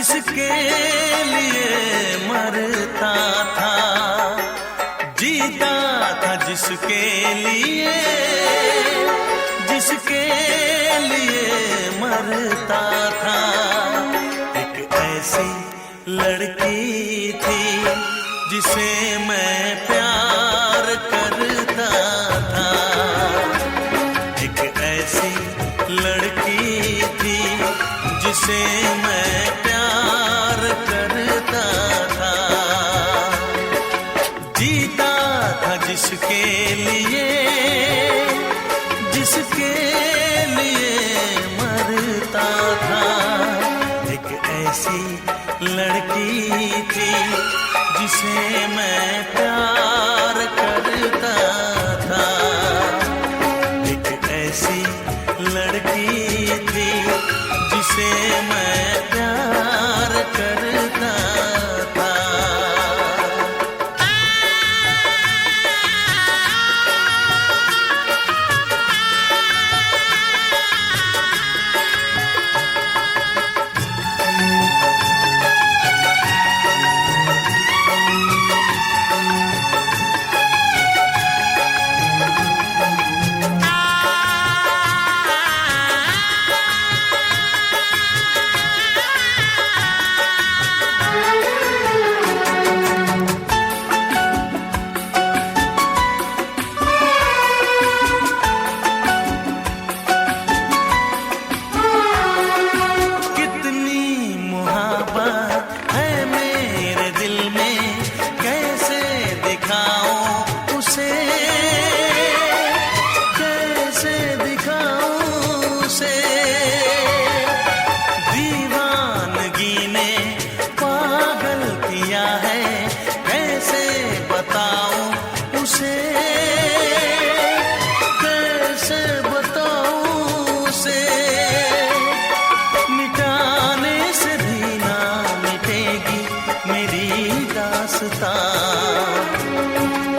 जिसके लिए मरता था, जीता था जिसके लिए, जिसके लिए मरता था। एक ऐसी लड़की थी जिसे मैं प्यार करता था। एक ऐसी लड़की थी जिसे मैं प्यार करता था। जीता था जिसके लिए, जिसके लिए मरता था। एक ऐसी लड़की थी जिसे मैं प्यार करता था। एक ऐसी लड़की थी जिसे मैं प्यार करता था।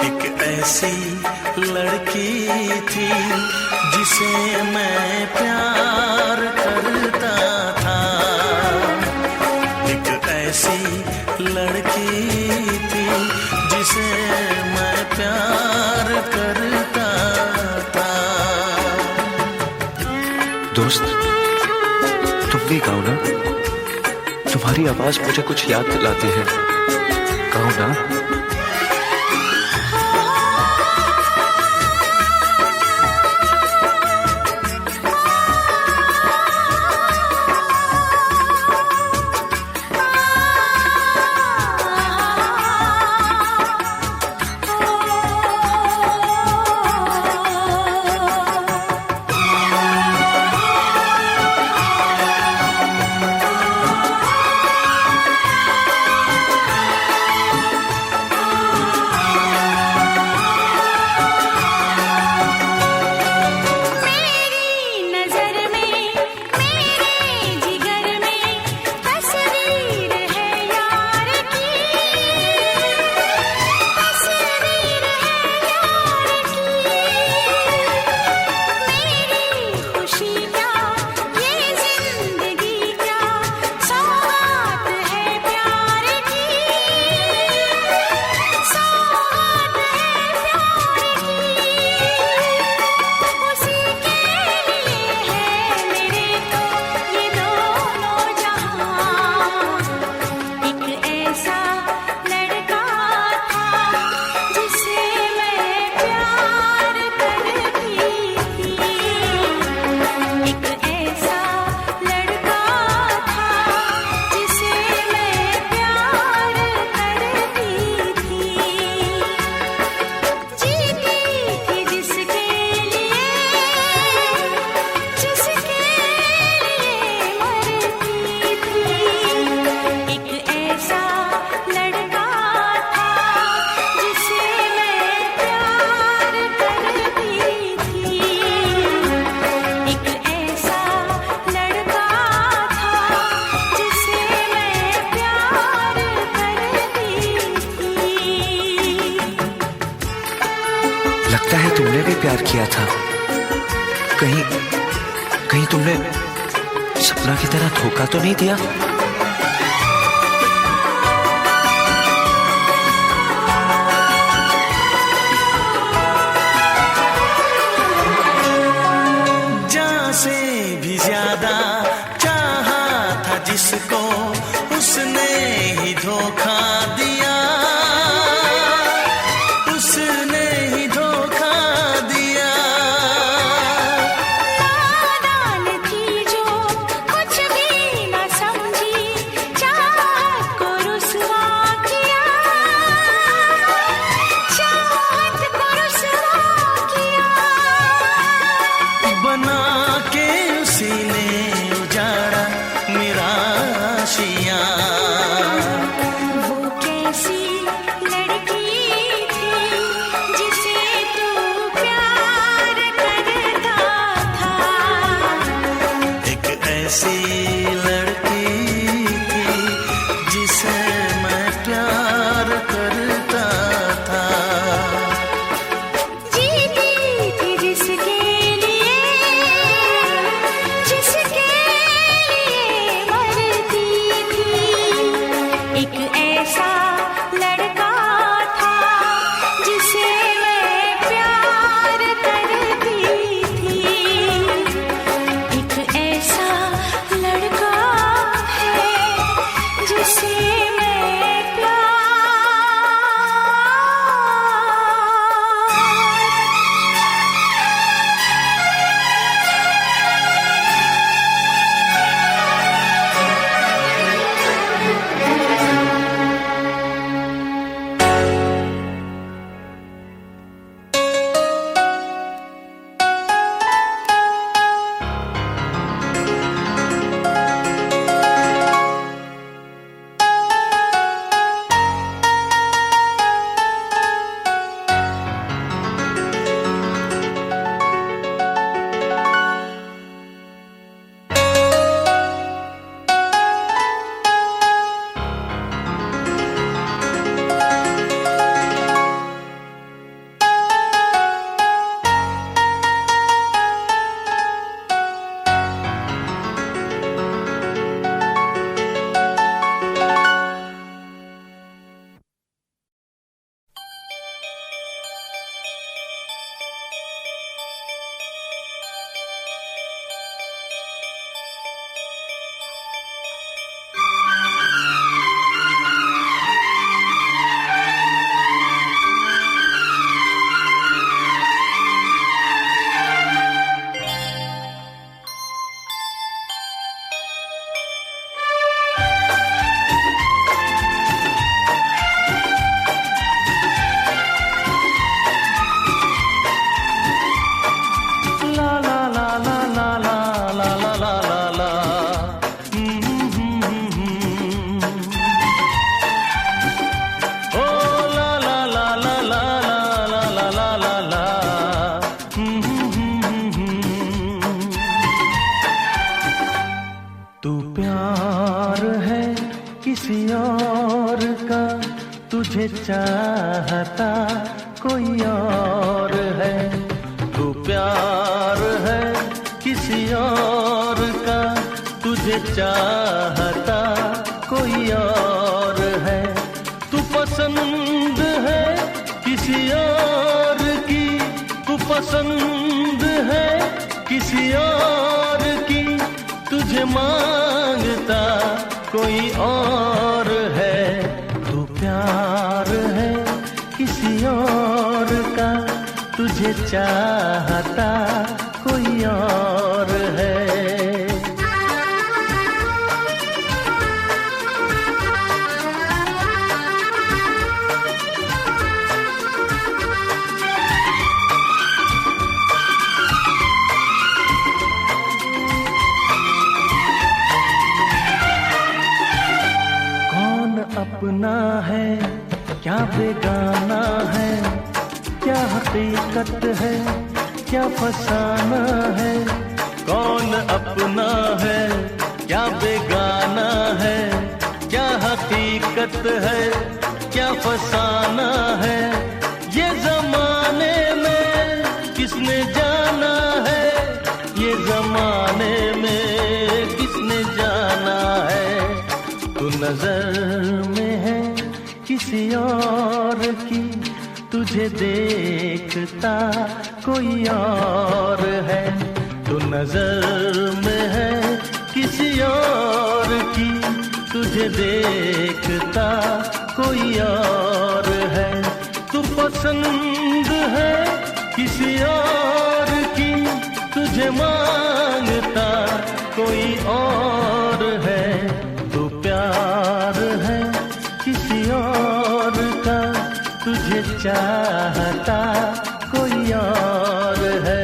एक ऐसी लड़की थी जिसे मैं प्यार करता था। एक ऐसी लड़की थी जिसे मैं प्यार करता था। दोस्त, तुम भी गाओ ना, तुम्हारी आवाज मुझे कुछ याद दिलाती है। गाओ ना। लगता है तुमने भी प्यार किया था। कहीं तुमने सपना की तरह धोखा तो नहीं दिया? तुझसे मैं प्यार तू प्यार है किसी और का, तुझे चाहता कोई और है। तू प्यार है किसी और का, तुझे चाहता कोई और है। तू पसंद है किसी और की, तू पसंद है किसी और की, तुझे मांगता कोई और है। तू प्यार है किसी और का, तुझे चाहता कोई और है। अपना है क्या बेगाना है, क्या हकीकत है क्या फसाना है। कौन अपना है क्या बेगाना है, क्या हकीकत है क्या फसाना है। ये जमाने में किसने जाना है, ये जमाने में किसने जाना है। तू नजर में है किसी और की, तुझे देखता कोई और है। तू नजर में है किसी और की, तुझे देखता कोई और है। तू पसंद है किसी और की, तुझे मांगता कोई और है। तू प्यार है किसी और का, तुझे चाहता कोई और है।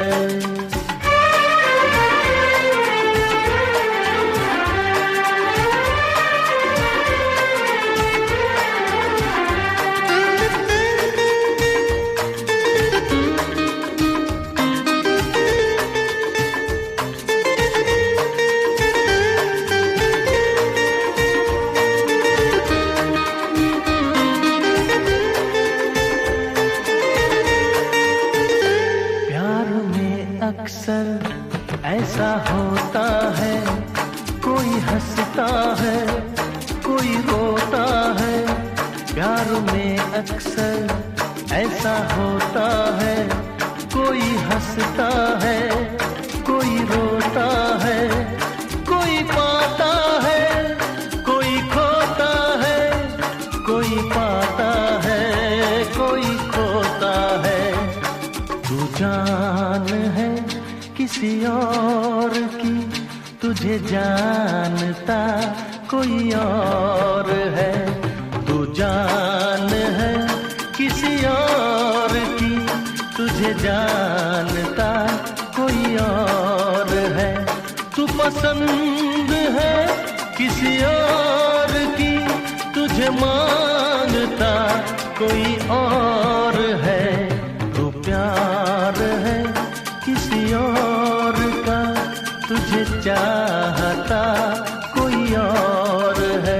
अक्सर ऐसा होता है, कोई हंसता है कोई रोता है। प्यार में अक्सर ऐसा होता है, कोई हंसता है कोई रोता है। कोई पाता है कोई खोता जान है किसी और की, तुझे जानता कोई और है। तू जान है किसी और की, तुझे जानता कोई और है। तू पसंद है किसी और की, तुझे मांगता कोई और है। तू प्यार है किसी और का, तुझे चाहता कोई और है।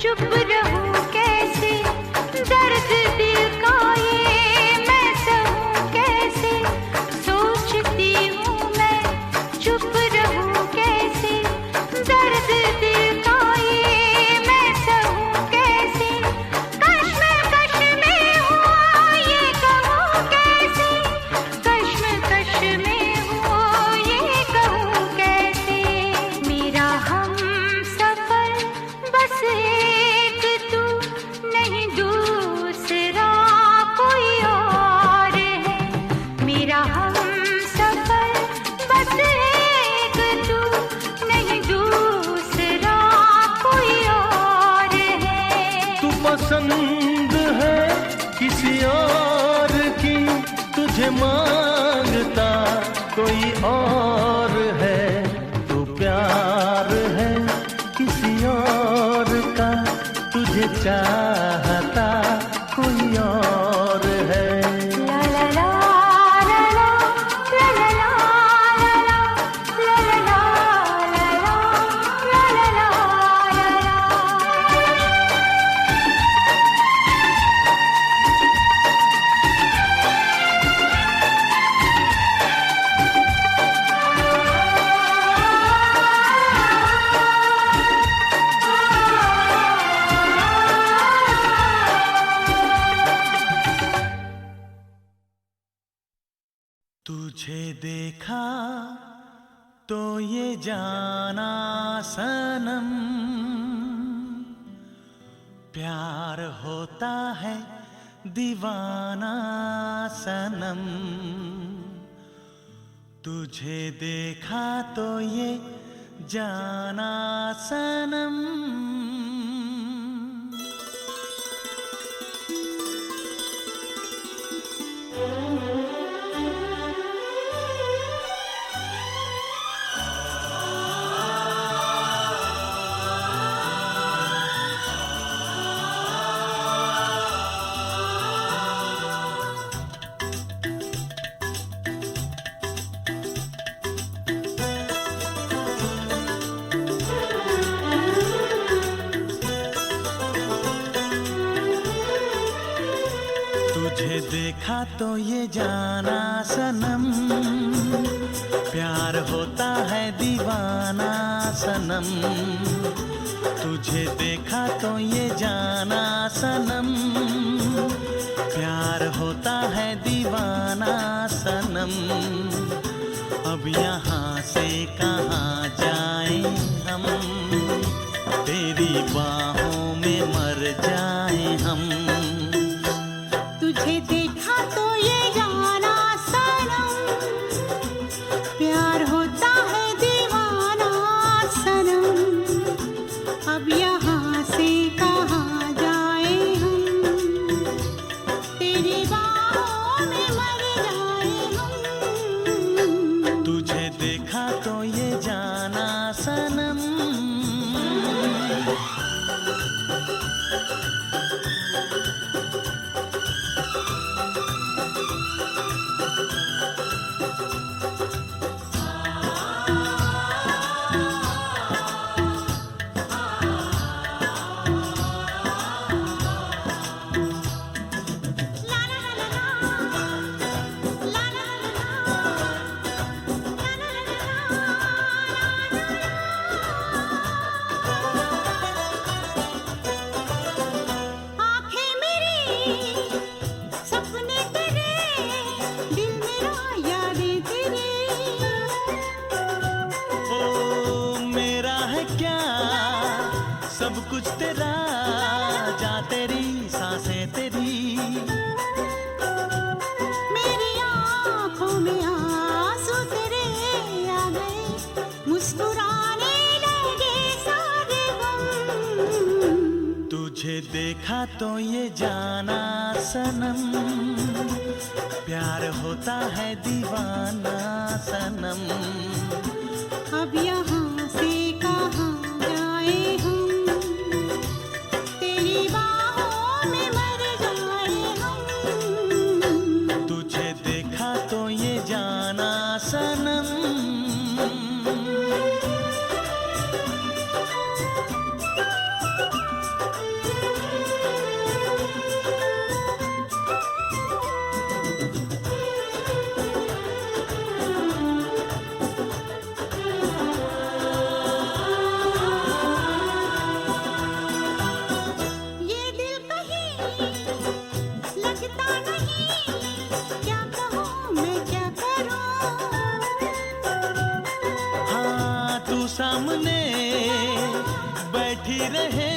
चुप रहूं कैसे, दर्द दिल का ये मैं सहूं कैसे। सोचती हूँ मैं चुप रहूं कैसे, दर्द दिल का ये मैं सहूं कैसे। कश्मकश में हूँ ये कहूँ कैसे, कश्मकश में हूँ ये कहूँ कैसे। मेरा हमसफर बस पसंद है किसी और की, तुझे मांगता कोई और है। तू प्यार है किसी और का, तुझे चाहता कोई और है। तुझे देखा तो ये जाना सनम, प्यार होता है दीवाना सनम। तुझे देखा तो ये जाना सनम। तुझे देखा तो ये जाना सनम, प्यार होता है दीवाना सनम। तुझे देखा तो ये जाना सनम, प्यार होता है दीवाना सनम। अब यहाँ से कहाँ जाएं हम, तेरी बाहों में मर जाएं हम। तुझे देखा तो ये जाना सनम, प्यार होता है दीवाना सनम। अब यहाँ से कहाँ जाए हम, तेरी बाहों में मर जाए हम। तुझे देखा तो ये जाना सनम। सब कुछ तेरा, जा तेरी सांसें तेरी। मेरी आँखों में आंसू तेरे आ गए, मुस्कुराने लगे सारे गम। तुझे देखा तो ये जाना सनम, प्यार होता है दीवाना सनम। अब यहाँ से कहाँ जाए हम, तेरी बाहों में मर जाए हम। तुझे देखा तो ये जाना सनम। ये दिल कहीं लगता नहीं, क्या कहूँ मैं क्या करूँ। हाँ तू सामने बैठी रहे,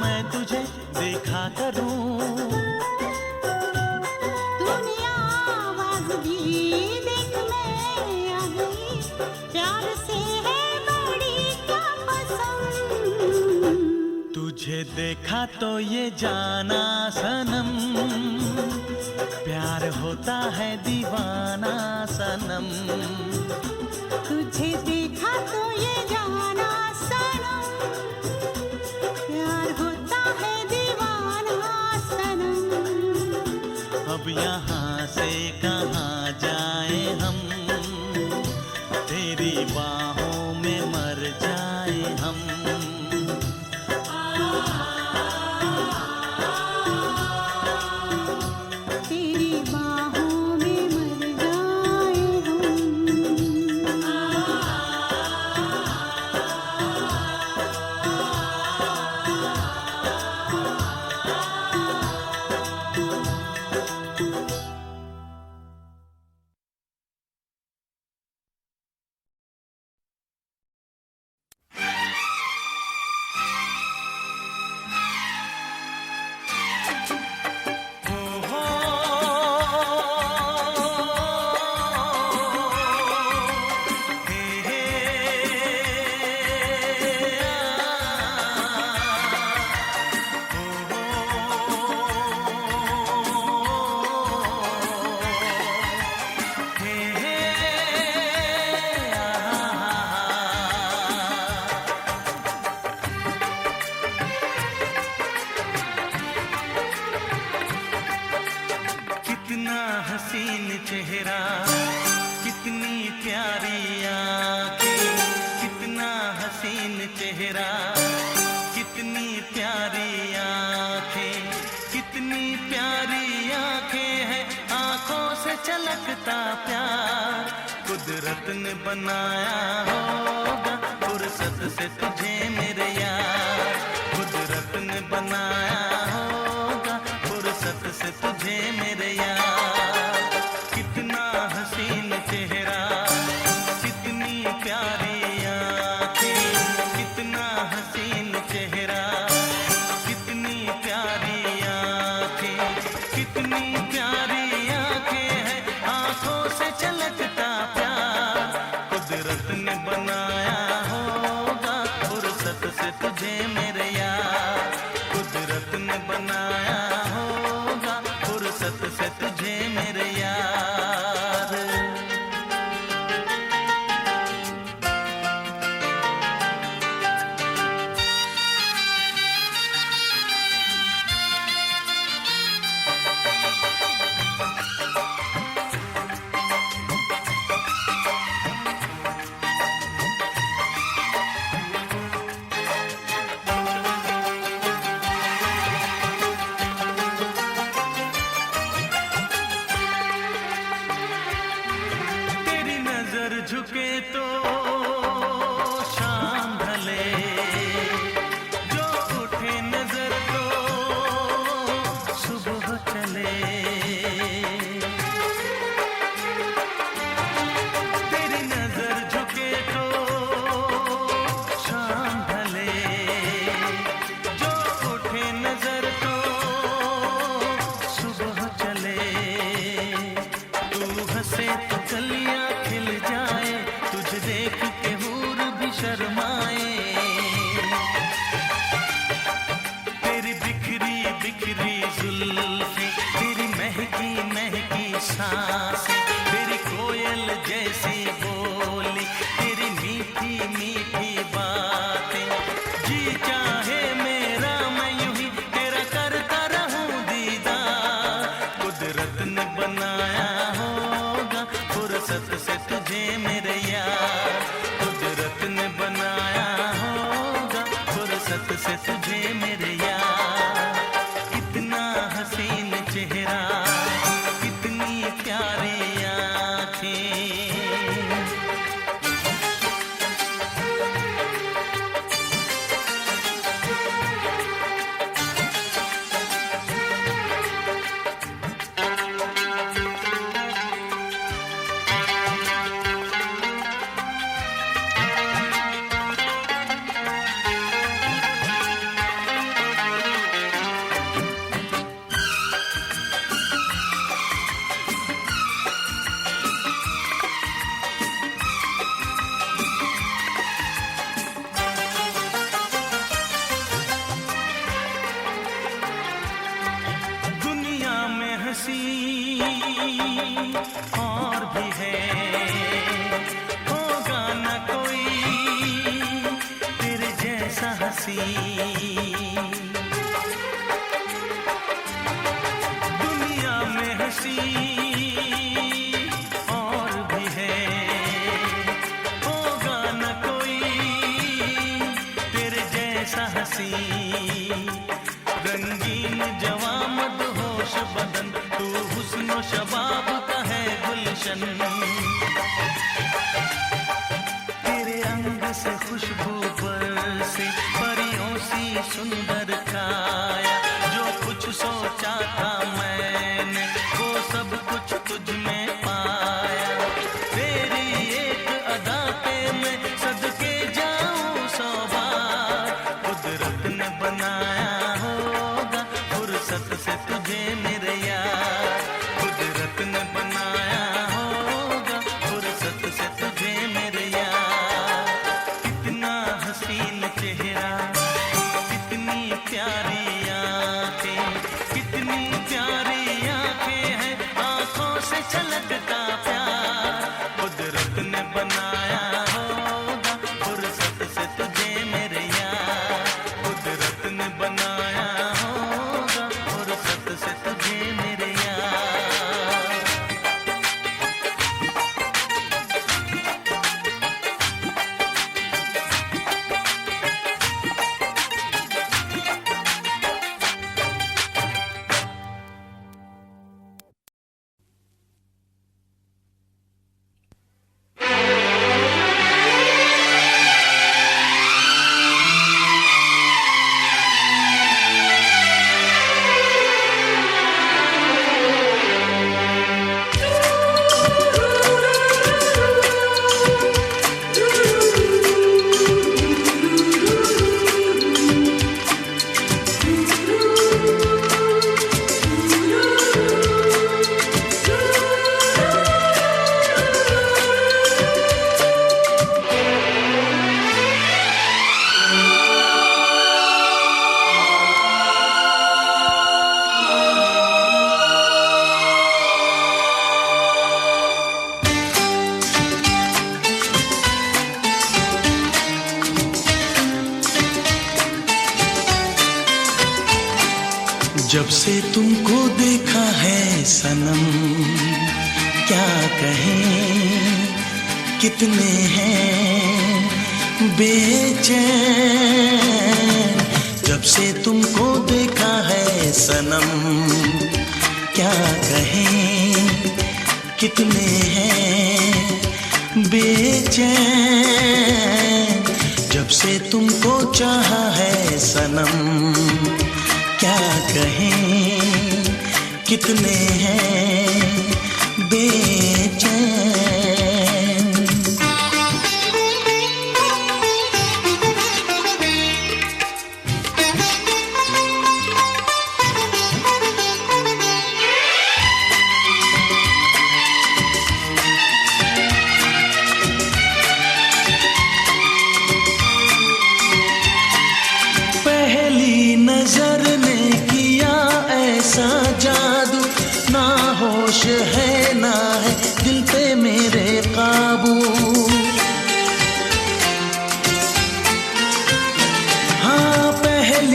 मैं तुझे देखा करूं। तूने आवाज़ दी देख मैं आ गई, प्यार से है बड़ी क्या पसंद। तुझे देखा तो ये जाना सनम, प्यार होता है दीवाना सनम। तुझे देखा तो ये जाना सनम, प्यार होता है दीवाना सनम। अब यहाँ से कहाँ जाए हम, तेरी बाहों में मर जाए हम। तेरी बाहों में मर जाए हम। कितना हसीन चेहरा, कितनी प्यारी आँखें, कितना हसीन चेहरा, कितनी प्यारी आँखें, कितनी प्यारी आँखें हैं, आँखों से छलकता प्यार। कुदरत ने बनाया होगा फुर्सत से तुझे मेरे यार, कुदरत ने बनाया होगा फुर्सत से तुझे मेरे यार। कितना हसीन चेहरा, कितनी प्यारी आँखें, कितना हसीन चेहरा, कितनी प्यारी आँखें, कितनी प्यारी आँखें हैं, आँखों से छलकता प्यार। कुदरत ने बनाया होगा फुर्सत जी चाहे मेरा मैं यूं ही तेरा करता रहूं दीदार। कुदरत ने बनाया होगा फुर्सत से तुझे मेरे यार, कुदरत ने बनाया होगा फुर्सत से तुझे मेरे यार। कितना हसीन चेहरा, कितनी प्यारी आँखें। हंसी और भी है, होगा न कोई तेरे जैसा हंसी। दुनिया में हंसी और भी है, होगा न कोई तेरे जैसा हंसी। रंगीन जवां मदहोश बदन, तू हुस्न शबाब का है गुलशन। तेरे अंग से खुशबू बरसे परियों सी सुंदर काया। जो कुछ सोचा था मैंने वो सब कुछ तुझ में पाया। तेरी एक अदा पे मैं सदके जाऊं 100 बार। कुदरत ने बनाया होगा फुर्सत से तुझे मेरे यार, कुदरत ने बनाया होगा फुर्सत से तुझे मेरे यार। कितना हसीन चेहरा, कितनी प्यारी आँखें, कितनी प्यारी आँखें हैं, आँखों से छलकता प्यार। कुदरत ने बनाया होगा फुर्सत से तुझे मेरे यार, कुदरत ने बनाया होगा फुर्सत से तुझे मेरे यार। जब से तुमको देखा है सनम, क्या कहें कितने हैं बेचैन। जब से तुमको देखा है सनम, क्या कहें कितने हैं बेचैन। जब से तुमको चाहा है सनम, क्या कहें कितने हैं बेचैन। पहली नजर ने किया ऐसा जादू, ना होश है ना है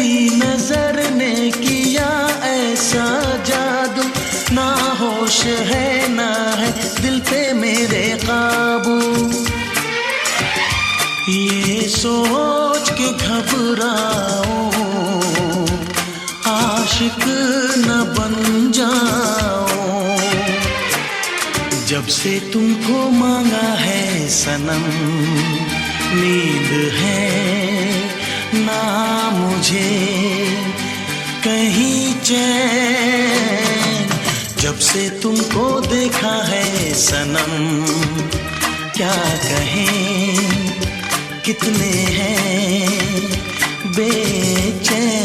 तेरी नजर ने किया ऐसा जादू, ना होश है ना है दिल पे मेरे काबू। ये सोच के घबराऊं आशिक न बन जाऊं, जब से तुमको मांगा है सनम, नींद है ना मुझे कहीं चैन, जब से तुमको देखा है सनम, क्या कहें कितने हैं बेचैन।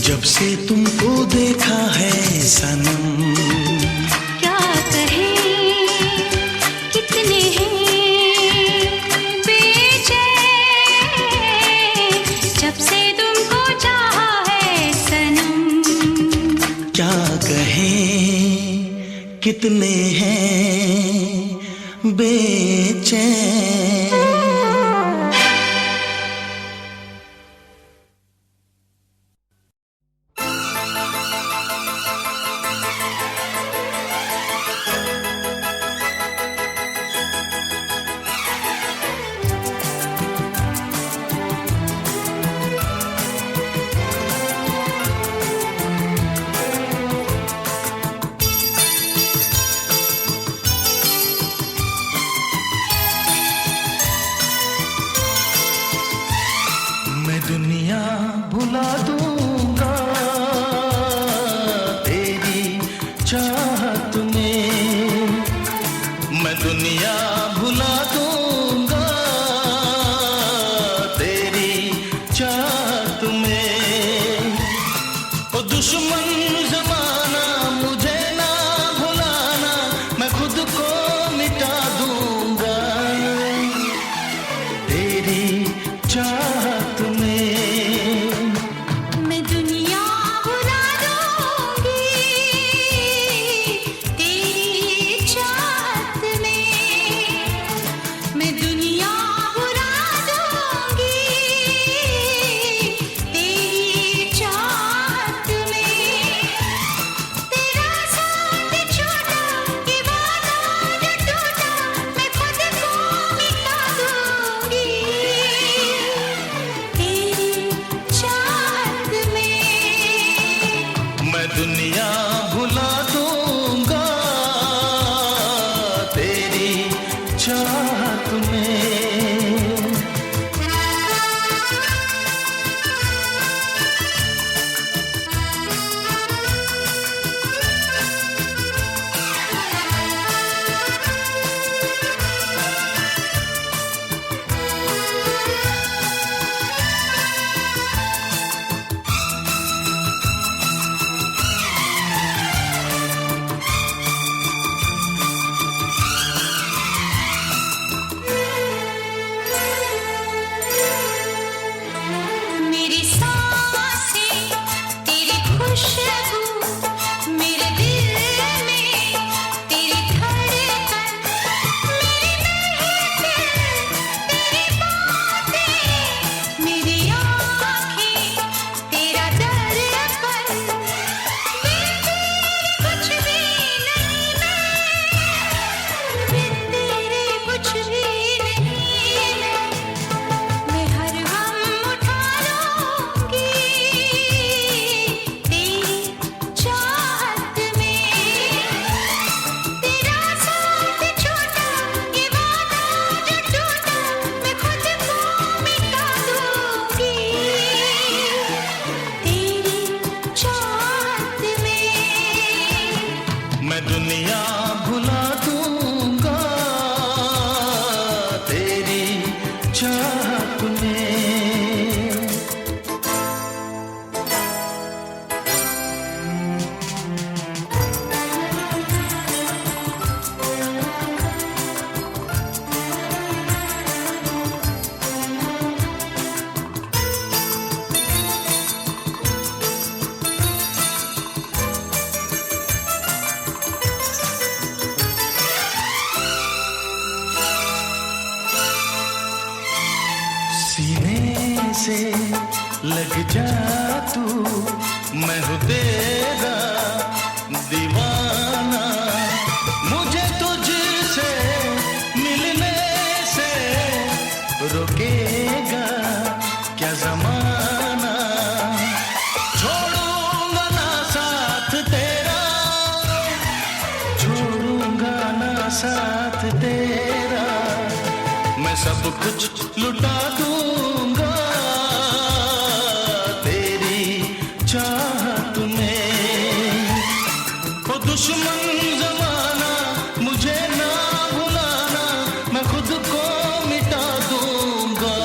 जब से तुमको देखा है सनम, क्या कहें कितने हैं बेचैन, जब से तुमको चाहा है सनम, क्या कहें कितने हैं बेचैन। दुनिया भुला दूंगा तेरी चाहत में, मैं दुनिया भुला दूंगा तेरी चाहत में। ओ दुश्मन जमाना मुझे ना भुलाना, मैं खुद को मिटा दूंगा तेरी चाहत में। चाहत में। सीने से लग जा तू, मैं हूँ तेरा दीवाना। मुझे तुझसे मिलने से रोकेगा क्या जमाना। छोड़ूंगा ना साथ तेरा, छोड़ूंगा ना साथ तेरा। मैं सब कुछ लुटा दूंगा तेरी चाहत में। ओ दुश्मन जमाना मुझे ना भुलाना, मैं खुद को मिटा दूंगा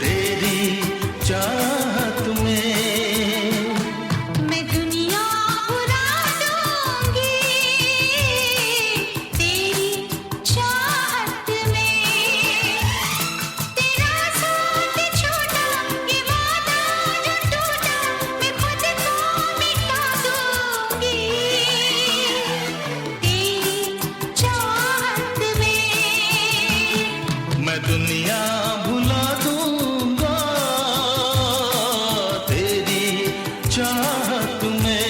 तेरी चाहत में। मैं दुनिया भुला दूंगी तेरी चाहत में। तेरा साथ छोड़ा ये वादा जो टूटा, मैं खुद को मिटा दूंगी तेरी चाहत में। मैं दुनिया भुला दूंगा तेरी चाहत में।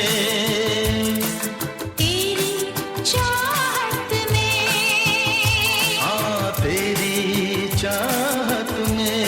तेरी चाहत में। हाँ तेरी चाहत में।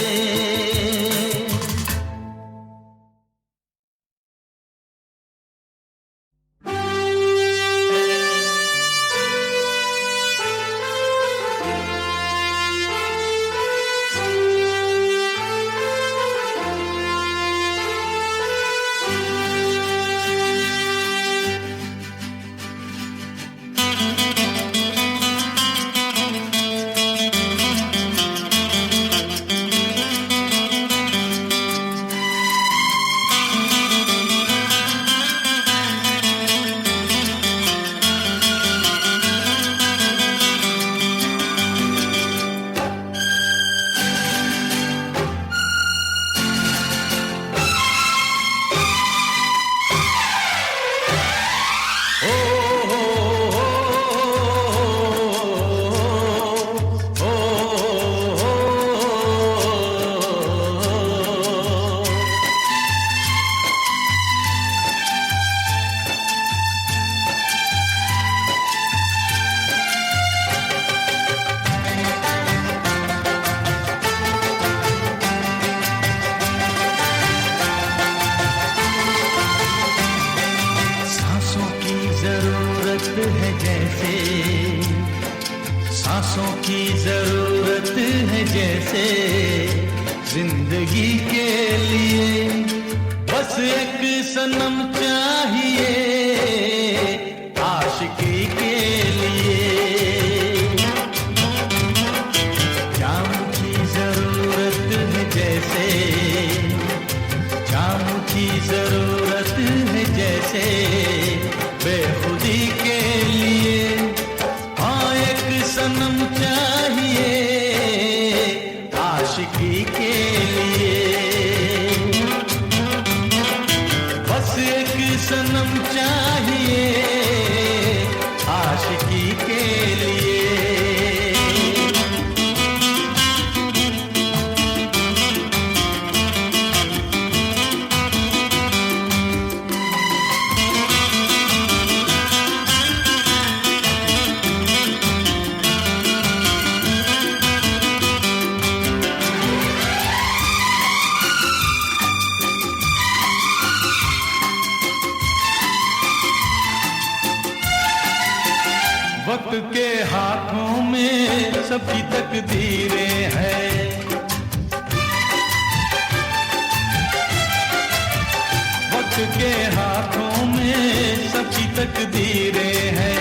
है जैसे, सांसों की जरूरत है जैसे, जिंदगी के लिए बस एक सनम चाहिए आशिकी के लिए। जाम की जरूरत है जैसे, जाम की जरूरत है जैसे, बेखुदी के लिए हाँ एक सनम चाहिए आशिकी के लिए। बस एक सनम चाहिए आशिकी के लिए। वक्त के हाथों में सबकी तकदीरें हैं, वक्त के हाथों में सबकी तकदीरें हैं।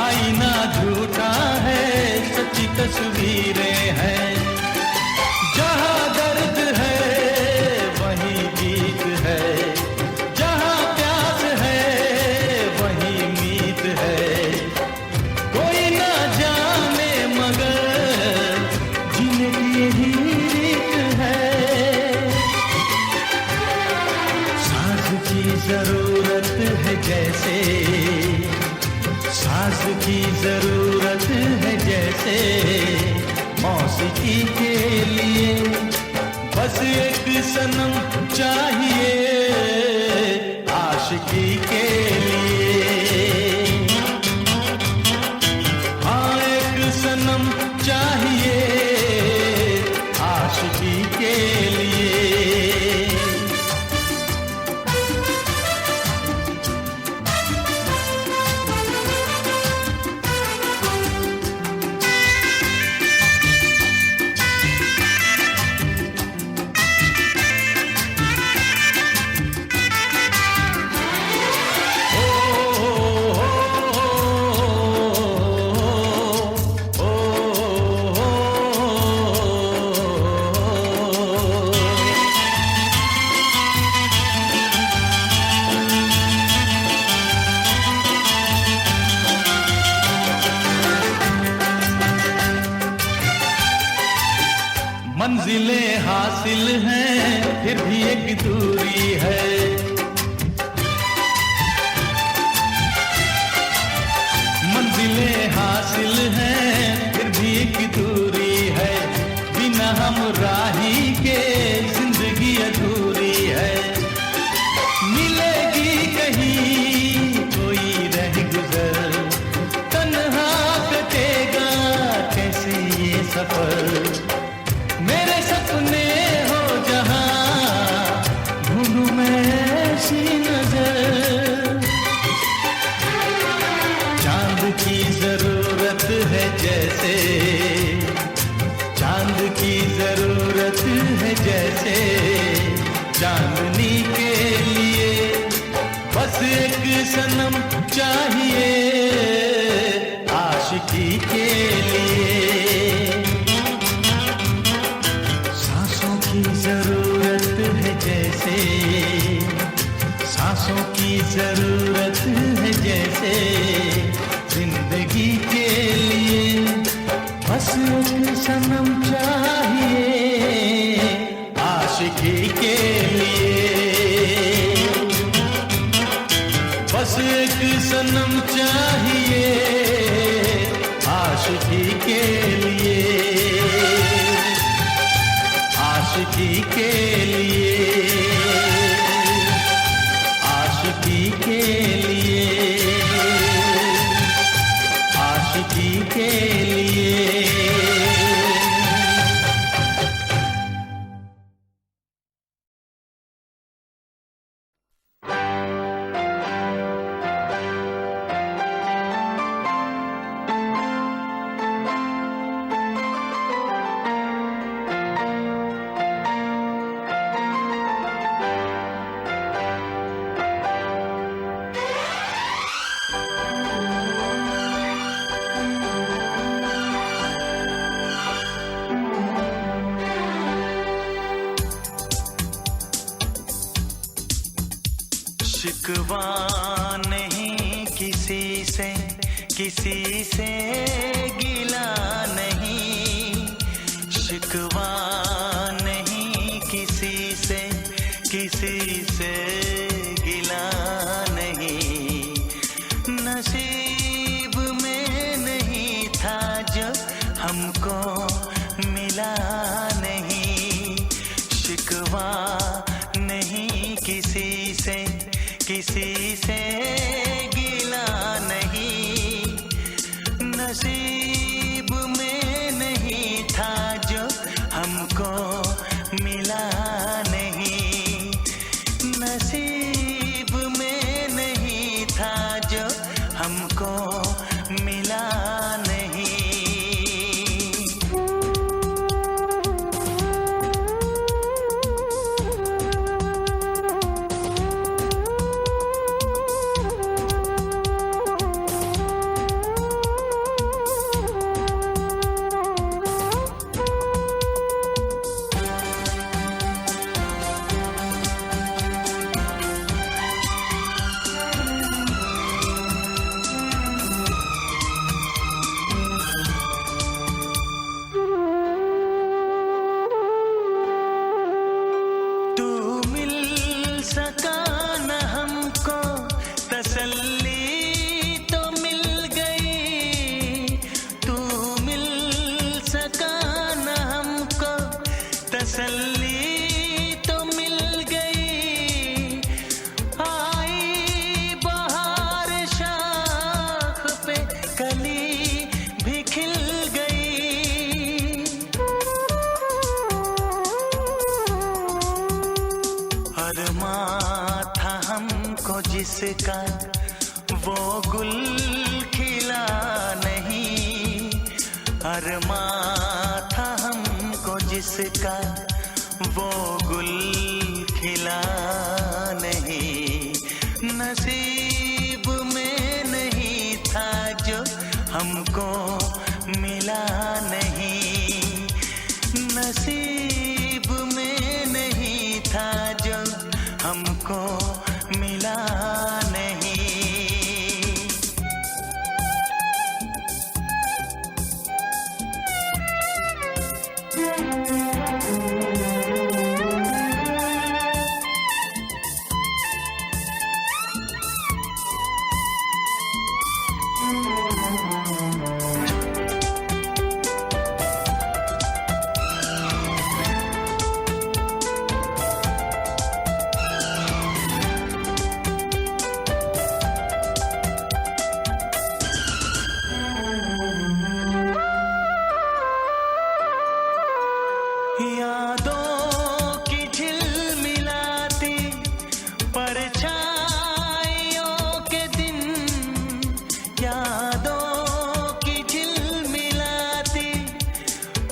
आईना झूठा है, सच्ची तस्वीरें हैं। एक यही रीत है। साज की जरूरत है जैसे, साज की जरूरत है जैसे, मौसीकी के लिए बस एक सनम चाहिए आशिकी के लिए। हाँ एक सनम चाहिए आशिकी के लिए। मंजिलें हासिल हैं फिर भी एक दूरी है। मंजिलें हासिल हैं फिर भी एक दूरी है। बिना हम राही के जिंदगी अधूरी है। मिलेगी कहीं कोई रह गुजर, तन्हा कटेगा कैसे ये सफर। मेरे सपने हो जहां ढूंढूं मैं ऐसी नजर। चांद की जरूरत है जैसे, चांद की जरूरत है जैसे, चांदनी के लिए बस एक सनम चाहिए आशिकी के लिए। जरूरत है जैसे, सांसों की जरूरत है जैसे, जिंदगी के लिए बस एक सनम चाहिए आशिकी के लिए। बस एक सनम चाहिए आशिकी के लिए, आशिकी के लिए, आशिकी के लिए, आशिकी के लिए। शिकवा नहीं किसी से, किसी से गिला नहीं। शिकवा नहीं किसी से, किसी से गिला नहीं। नसीब में नहीं था जो हमको मिला नहीं। शिकवा नहीं किसी से, किसी से गिला नहीं। नसीब में नहीं था जो हमको मिला नहीं। नसीब में नहीं था जो हमको मिला नहीं। तसल्ली तो मिल गई, आई बहार शाख पे कली भी खिल गई। अरमां था हमको जिसका वो गुल खिला नहीं, अरमां था हमको जिसका वो गुल खिला नहीं। नसीब में नहीं था जो हमको मिला नहीं, नसीब में नहीं था जो हमको मिला नहीं। यादों की झिलमिलाती परछाइयों के दिन, यादों की झिलमिलाती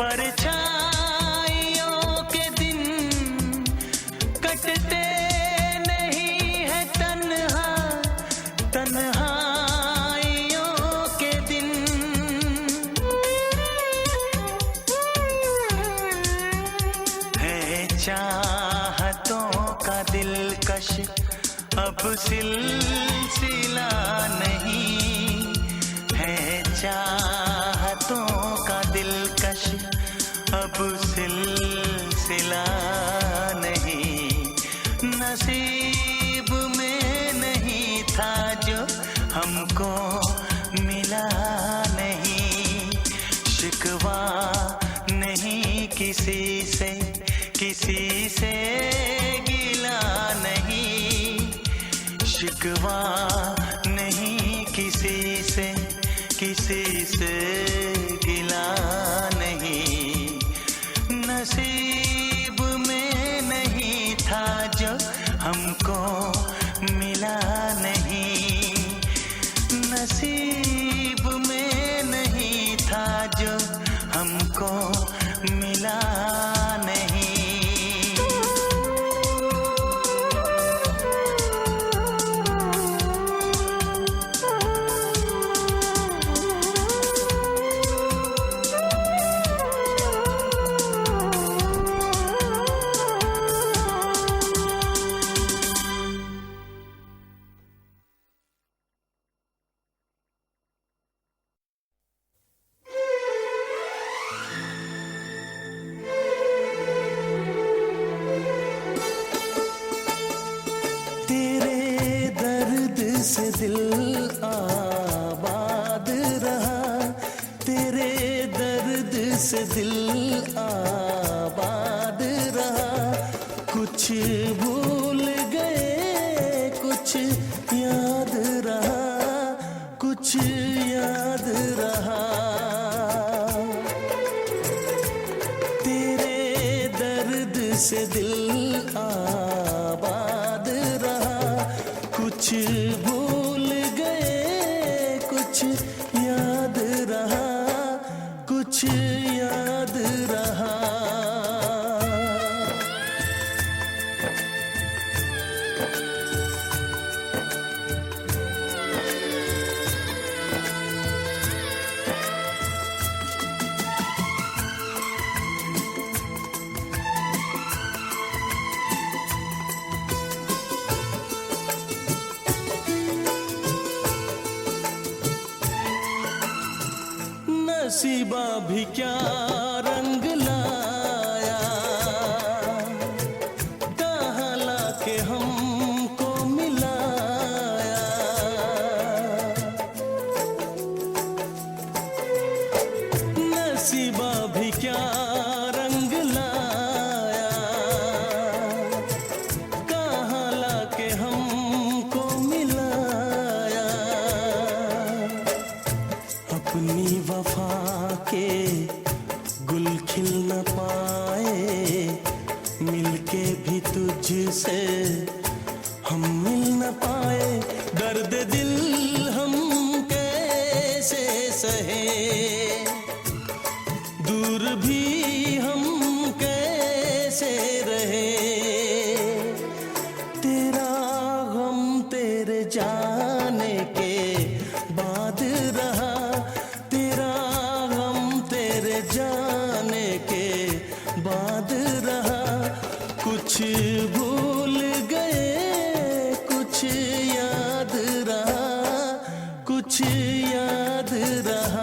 परछाइयों के दिन, कटते नहीं है तन्हा तन्हाइयों के दिन। चाहतों का दिलकश अब सिलसिला नहीं है, चाहतों का दिलकश अब सिलसिला नहीं। नसीब में नहीं था जो हमको मिला नहीं, शिकवा नहीं किसी से किसी से गिला नहीं, शिकवा नहीं किसी से किसी से गिला नहीं। नसीब में नहीं था जो हमको मिला नहीं, नसीब में नहीं था जो हमको मिला नहीं। से दिल आबाद रहा, तेरे दर्द से दिल आबाद रहा। कुछ भूल गए कुछ याद रहा, कुछ याद रहा। तेरे दर्द से दिल आबाद रहा, कुछ भूल गए कुछ याद रहा, कुछ याद रहा। नसीबा भी क्या रंग लाया, कहाँ लाके हमको मिलाया। नसीबा भी क्या रंग लाया, न पाए, मिलके भी तुझसे हम मिल न पाए। दर्द दिल हम कैसे सहे, दूर भी हम कैसे रहे। तेरा गम तेरे जाने के बाद रहा, तेरा गम तेरे जाने के बाद रहा। कुछ भूल गए, कुछ याद रहा, कुछ याद रहा।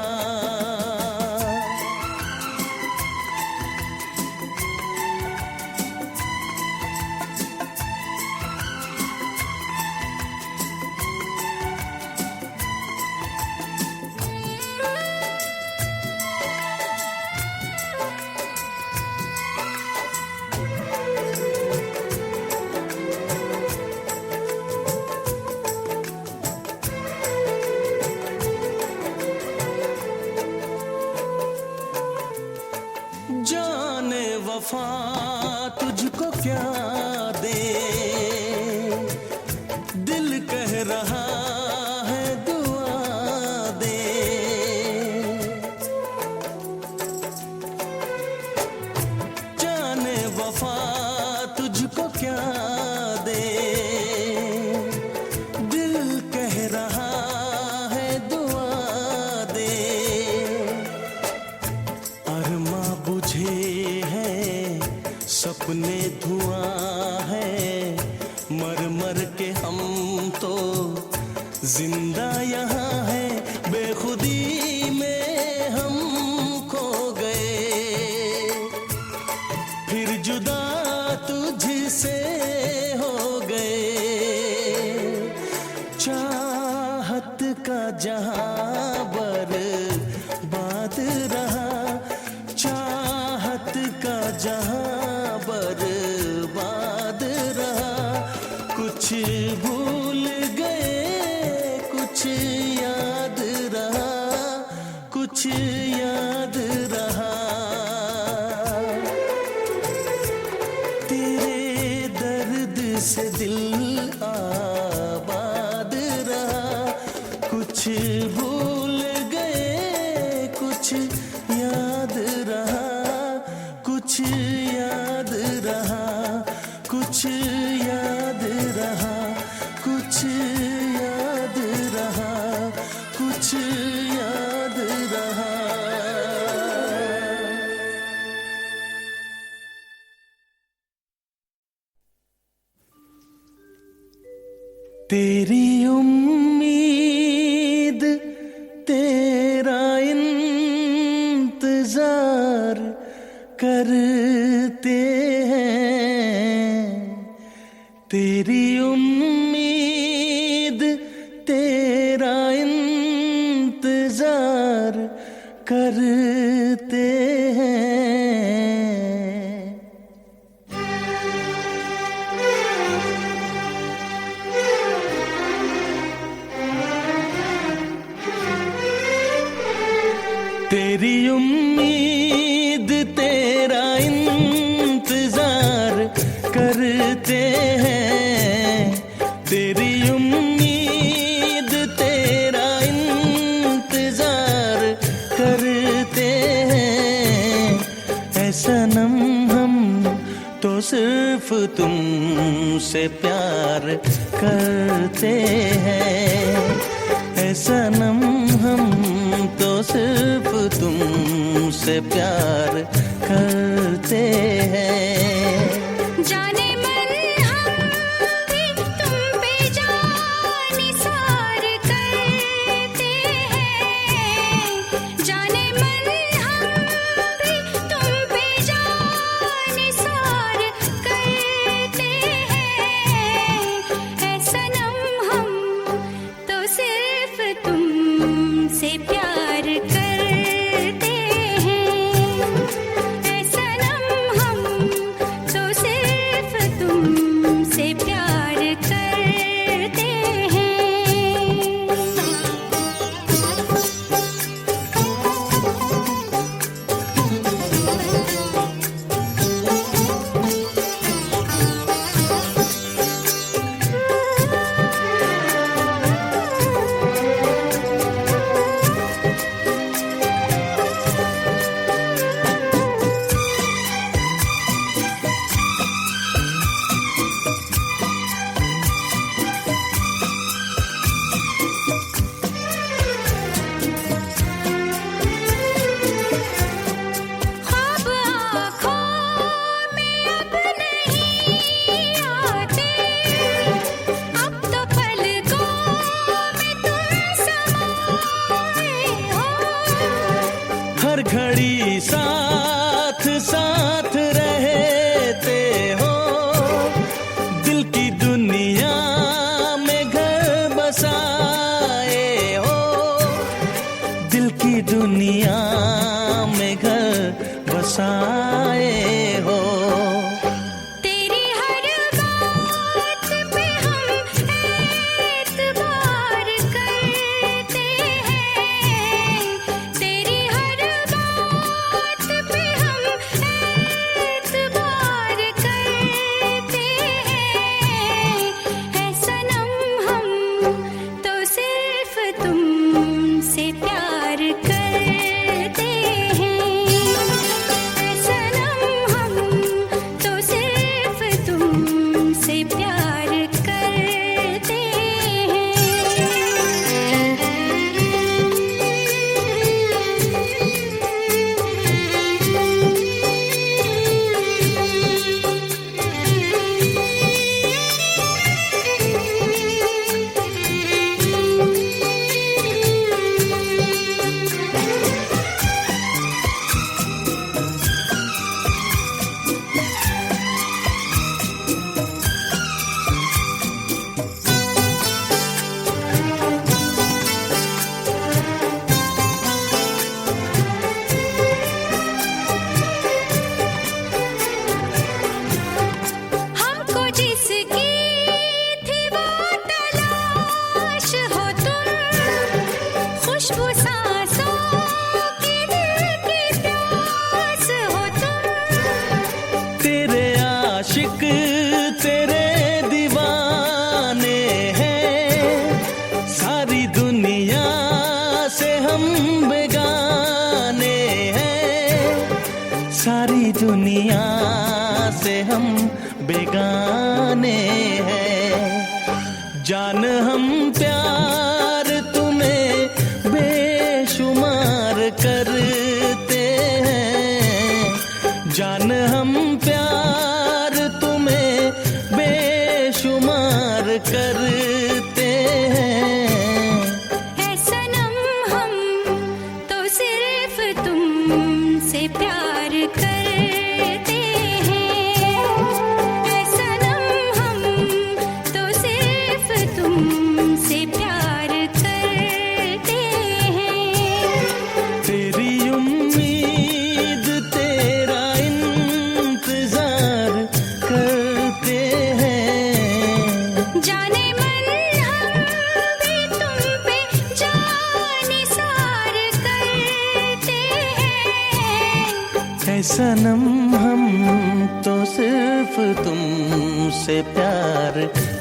जाने वफा तुझको क्या दे, दिल कह रहा है दुआ दे। जाने वफा तुझको क्या दे, दिल कह रहा है दुआ दे। अरमा बुझे हैं, सपने धुआं है, मर मर के हम तो जिंदा यहाँ है। बेखुदी में हम खो गए, फिर जुदा तुझसे हो गए। चाहत का जहां बर्बाद रहा, चाहत का जहां बर्बाद रहा। कुछ भूल गए, कुछ याद रहा, कुछ याद रहा। तेरे दर्द से दिल आबाद रहा। कुछ भूल गए, कुछ याद रहा, कुछ याद रहा, कुछ याद रहा, कुछ याद रहा, कुछ याद रहा। तेरी उम्मीद तेरा इंतजार करते हैं, तेरी उम्मीद तेरा इंतजार करते हैं। तेरी उम्मीद तेरा इंतजार करते हैं, तेरी उम्मीद तेरा इंतजार करते हैं। ऐ सनम हम तो सिर्फ तुमसे प्यार करते हैं। ऐ सनम हम तो सिर्फ तुमसे प्यार करते हैं। जाने मन हम भी तुम पे जान निसार करते हैं। जाने मन हम भी तुम पे जान निसार करते हैं। ऐ सनम हम तो सिर्फ तुमसे प्यार करते हैं। ऐ सनम हम आशिक तेरे दीवाने हैं, सारी दुनिया से हम बेगाने हैं, सारी दुनिया से हम बेगाने हैं। जान हम प्यार तुम्हें बेशुमार करते हैं, जान हम प्यार तुम्हें बेशुमार करते हैं। ऐ सनम हम तो सिर्फ तुमसे प्यार करते हैं, ऐ सनम हम तो सिर्फ तुमसे प्यार करते हैं। तेरी उम्मीद तेरा इंतजार करते हैं। जाने मन हम भी तुम पे जानिसार करते हैं। ऐ सनम हम तो सिर्फ तुमसे प्यार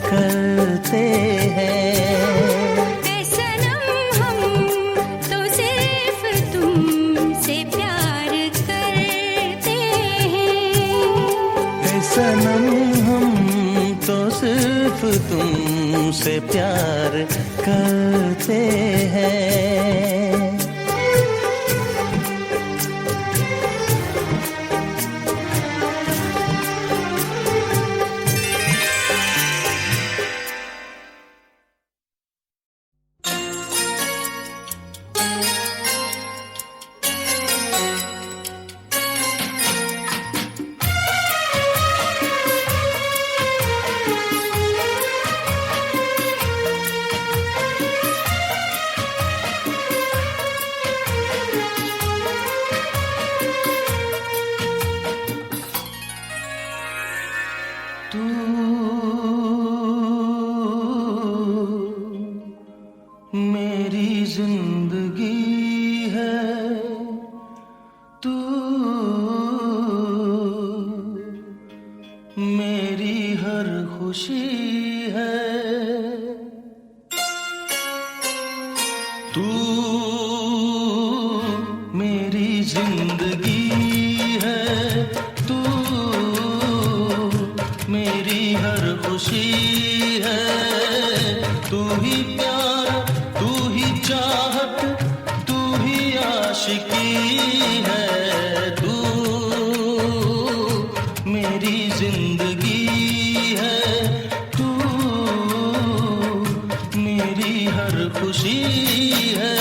करते हैं। ऐ सनम हम तो सिर्फ तुमसे प्यार करते हैं। ऐ सनम हम तो सिर्फ तुमसे प्यार करते हैं। तू मेरी जिंदगी है, तू मेरी हर खुशी है, तू मेरी जिंदगी है, तू मेरी हर खुशी है। तू ही प्यार, तू ही चाहत, तू ही आशिकी है। तू मेरी जिंदगी है, तू मेरी हर खुशी है।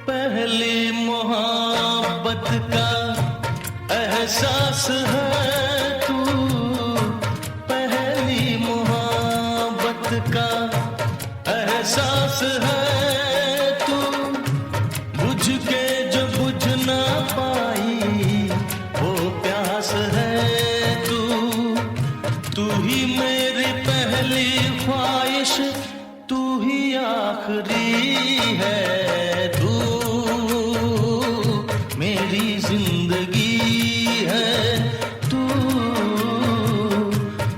पहली मोहब्बत का एहसास है तू, पहली मोहब्बत का एहसास है तू। बुझ के जो बुझ ना पाई वो प्यास है तू। तू ही मेरी पहली ख्वाहिश, तू ही आखिरी है। तू मेरी जिंदगी है, तू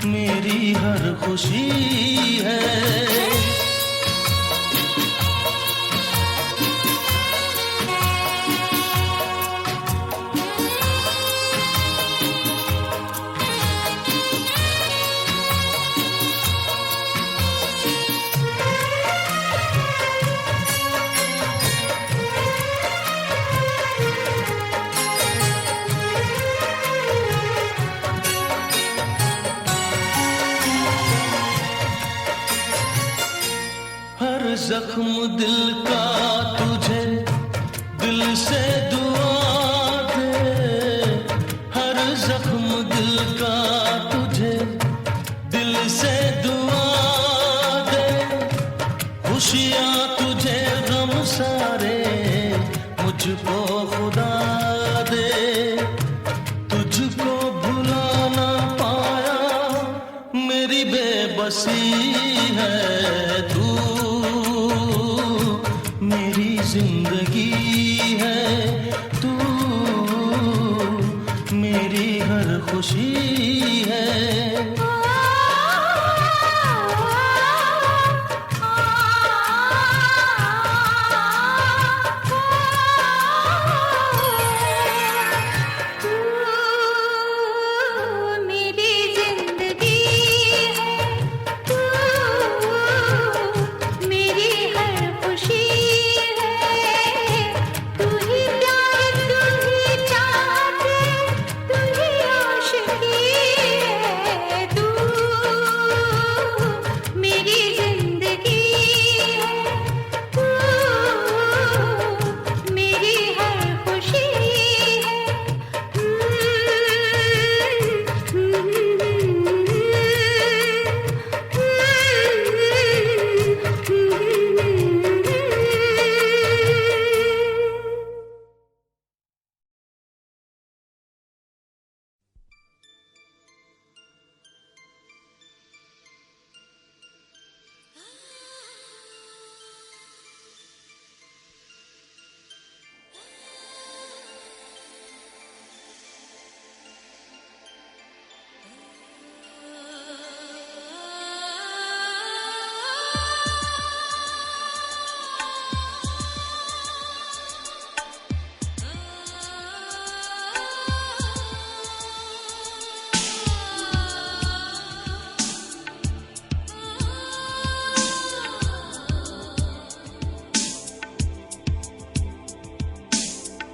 मेरी हर खुशी है। जख्म दिल का तुझे दिल से दुआ दे, हर जख्म दिल का तुझे दिल से दुआ दे, खुशियाँ तुझे गम सारे मुझको खुदा दे, तुझको भुला ना पाया मेरी बेबसी है तू, मेरी जिंदगी है तू, मेरी हर खुशी है।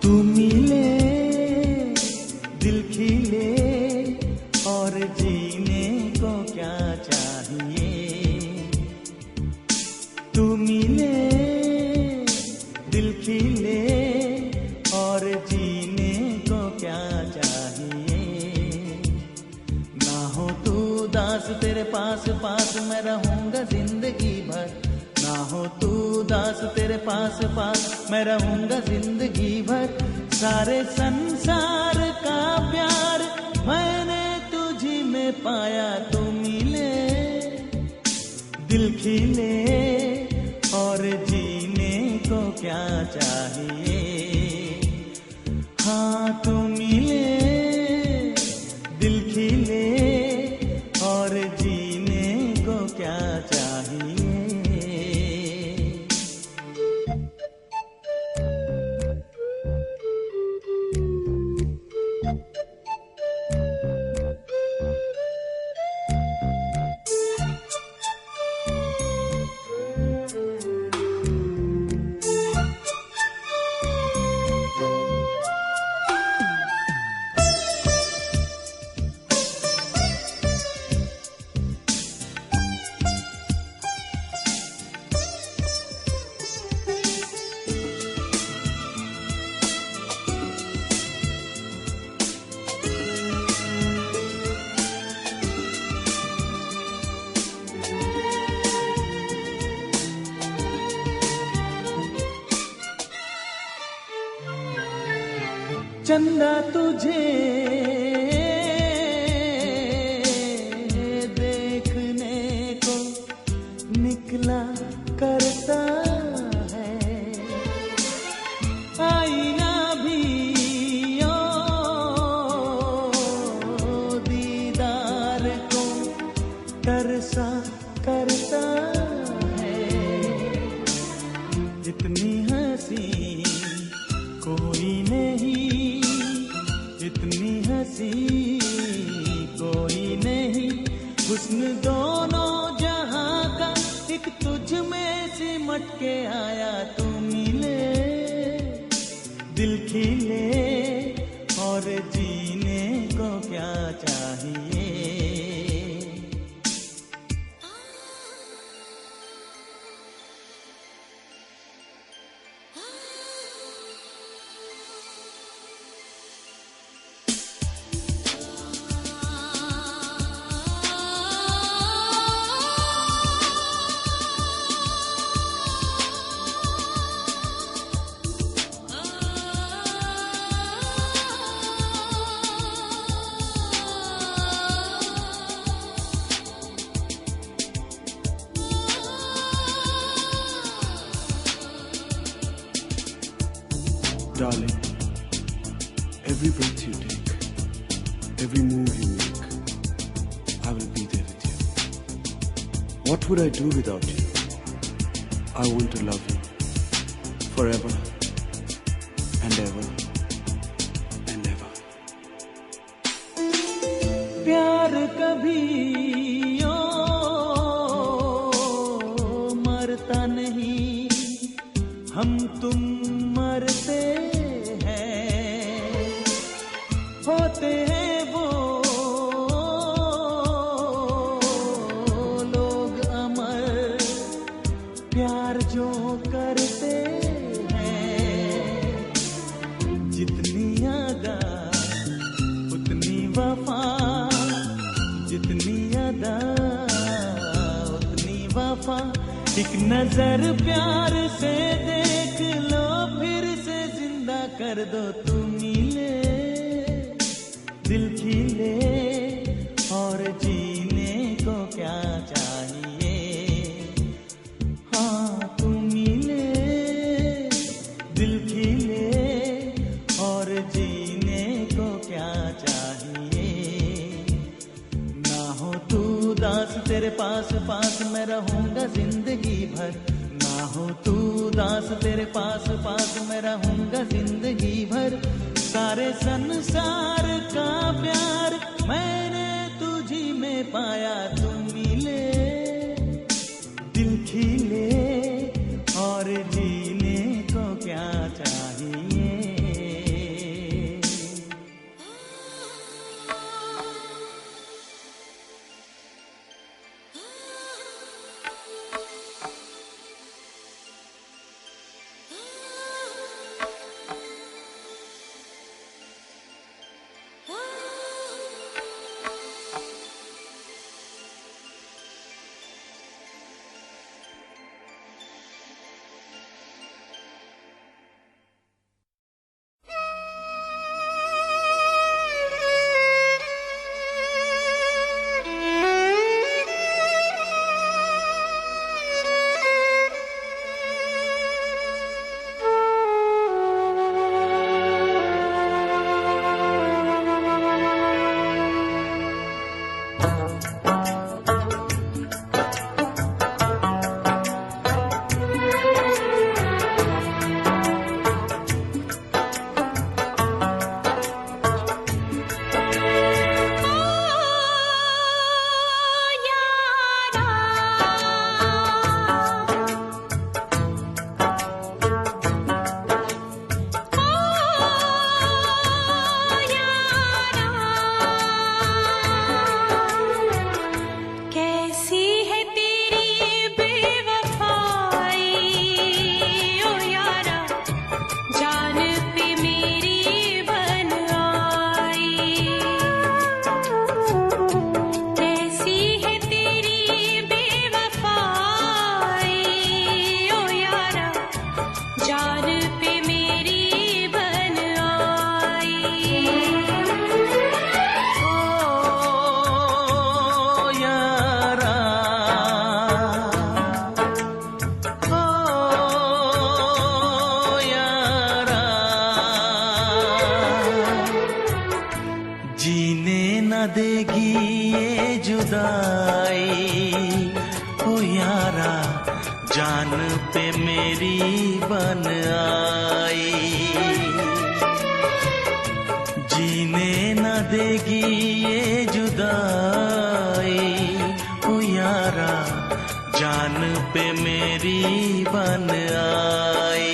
तू मिले दिल खिले और जीने को क्या चाहिए, तू मिले दिल खिले और जीने को क्या चाहिए, ना हो तू दास तेरे पास पास मैं रहूंगा जिंदगी भर, ना हो तू दास तेरे पास पास मैं रहूंगा जिंदगी भर, सारे संसार का प्यार मैंने तुझी में पाया, तू मिले दिल खिले और जीने को क्या चाहिए, हाँ तू मिले दिल खिले और जीने को क्या चाहिए। चंदा तुझे देखने को निकला करता है, आईना भी ओ दीदार को तरसा करता है, इतनी हंसी कोई नहीं, इतनी हंसी कोई नहीं, हुस्न दोनों जहां का एक तुझ में सिमट के आया, तू मिले दिल खिले और जीने को क्या चाहिए। Darling, every breath you take, every move you make, I will be there with you. What would I do without you? I want to love you forever and ever and ever. प्यार कभी ओ मरता नहीं, हम तुम मरते हैं, होते हैं वो लोग अमर, प्यार जो करते हैं। जितनी अदा उतनी वफा, जितनी अदा उतनी वफा। एक नजर प्यार से देख लो, फिर से जिंदा कर दो। तू मिले दिल खिले, और जीने को क्या चाहिए। हाँ तू मिले दिल खिले, और जीने को क्या चाहिए। ना हो तू दास, तेरे पास पास मैं रहूंगा जिंदगी भर। ना हो तू दास, तेरे पास पास मैं रहूंगा जिंदगी भर। सारे संसार का प्यार मैंने तुझी में पाया। तू मिले दिल खिले, और जीने को क्या चाहिए। देगी ये जुदाई, ओ यारा जान पे मेरी बन आई। जीने न देगी ये जुदाई, ओ यारा जान पे मेरी बन आई।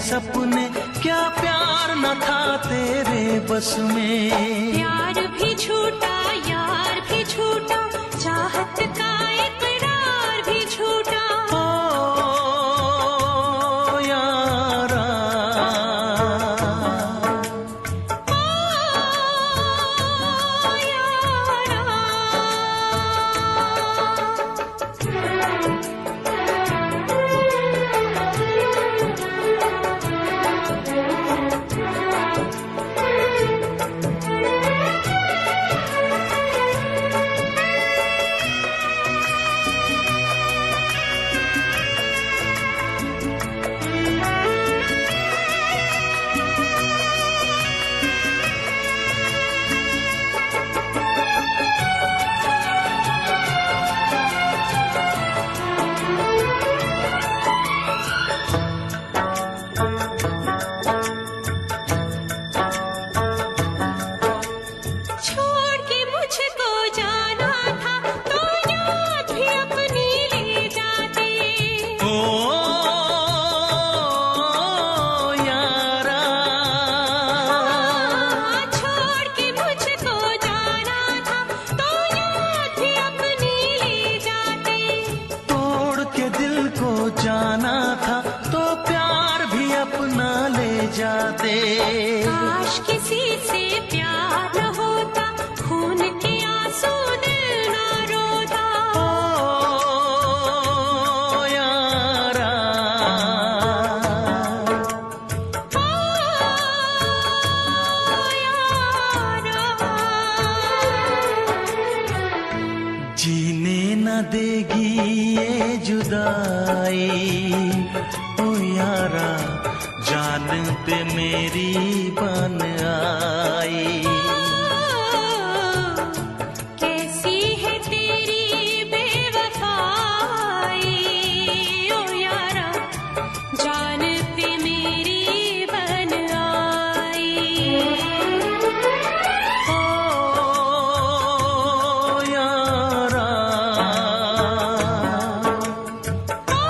सपने, क्या प्यार न था तेरे बस में। प्यार भी झूठा, यार भी झूठा, चाहत का इकरार भी झूठा। ओ यारा, ओ यारा। छोड़ के मुझको जाना था तो याद भी अपनी ले जाते। ओ यारा, छोड़ के मुझको जाना था तो याद भी अपनी ले जाते। तोड़ के दिल को जाना था तो प्यार भी अपना ले जाते। काश किसी से प्यार न होता, खून के आंसू दिल ना रोता। ओ यारा, जीने न देगी ये जुदाई। ओ यारा, जान पे मेरी बन आई। कैसी है तेरी बेवफाई, ओ यारा, जान पे मेरी बन आई। ओ यारा, ओ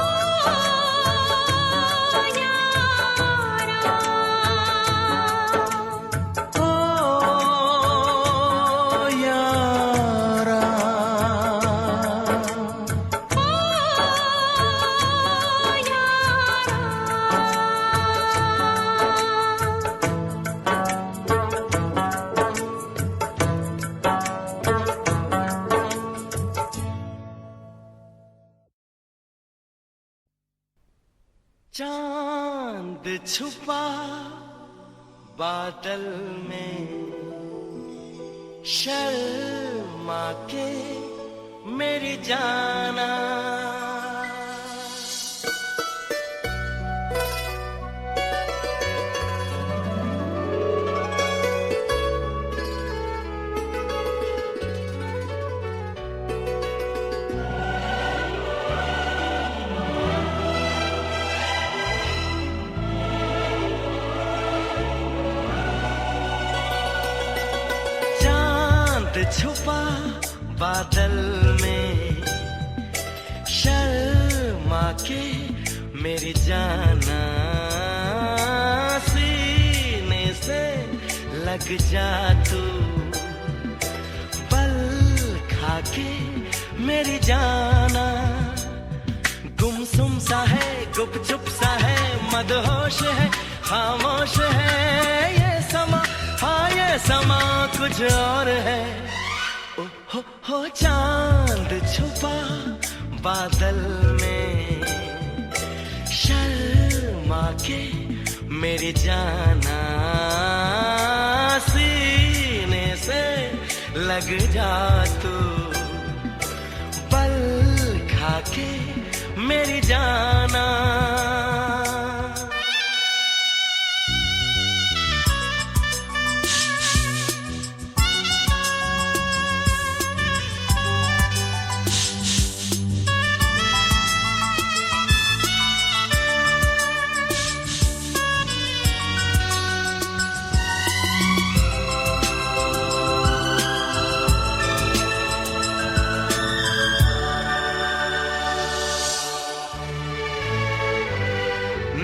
यारा। चांद छुपा बादल में, शर्मा के मेरी जाना। चांद छुपा बादल में, शर्मा के मेरी जाना। सीने से लग जा तू, बल खा के मेरी जाना। गुमसुम सा है, गुपचुप सा है, मदहोश है, खामोश है ये समा। हाँ ये समा कुछ और है। ओ हो चांद छुपा बादल में, शर्मा के मेरी जाना। सीने से लग जा तू, पल खा के मेरी जाना।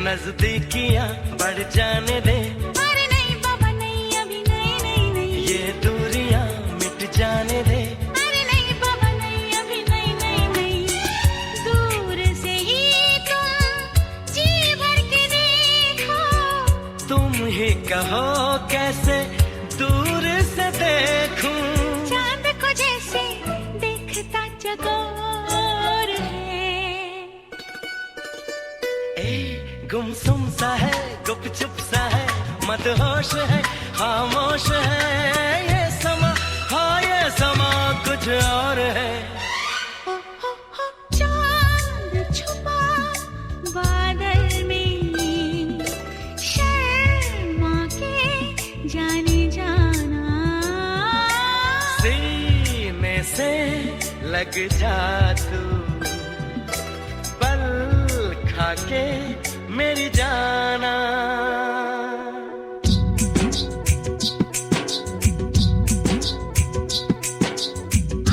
नजदीकियां बढ़ जाने दे, अरे नहीं बाबा नहीं, अभी नहीं नहीं नहीं। ये दूरियां मिट जाने दे, अरे नहीं बाबा नहीं, अभी नहीं नहीं नहीं। दूर से ही तुम जी भर के देखो, तुम ही कहो कैसे दूर से देखूं। चांद को जैसे देखता चकोर है। ए गुमसुम सा है, गुपचुप सा है, मदहोश है, खामोश है ये समा, हाँ ये समा कुछ और है। हो चांद छुपा बादल में, शर्मा के जाने जाना, सीने से लग जा तू, पल खा के मेरी जाना।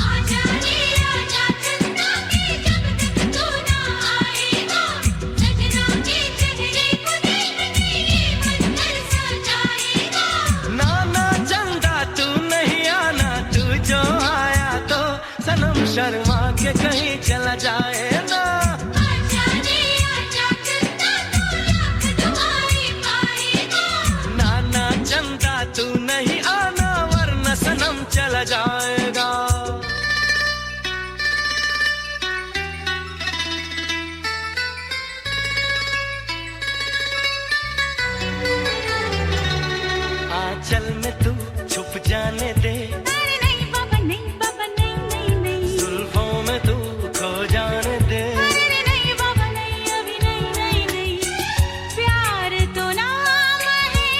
आजा रे आजा चंदा के, जब तक तू ना आएगा, सजना के चेहरे को देखते ये मन तरसा जाएगा। ना ना चंदा तू नहीं आना, तू जो आया तो सनम शर्मा के कहीं चला जाए ना। आजा रे आजा चंदा, तू लाख दुआएं पाएगा। ना ना चंदा तू नहीं आना, वरना सनम चला जाएगा। आंचल में तू छुप जाने दे, अरे नहीं बाबा नहीं, बाबा नहीं नहीं नहीं। जुल्फों में तू खो जाने दे, अरे नहीं बाबा नहीं, अभी नहीं नहीं नहीं। प्यार तो नाम है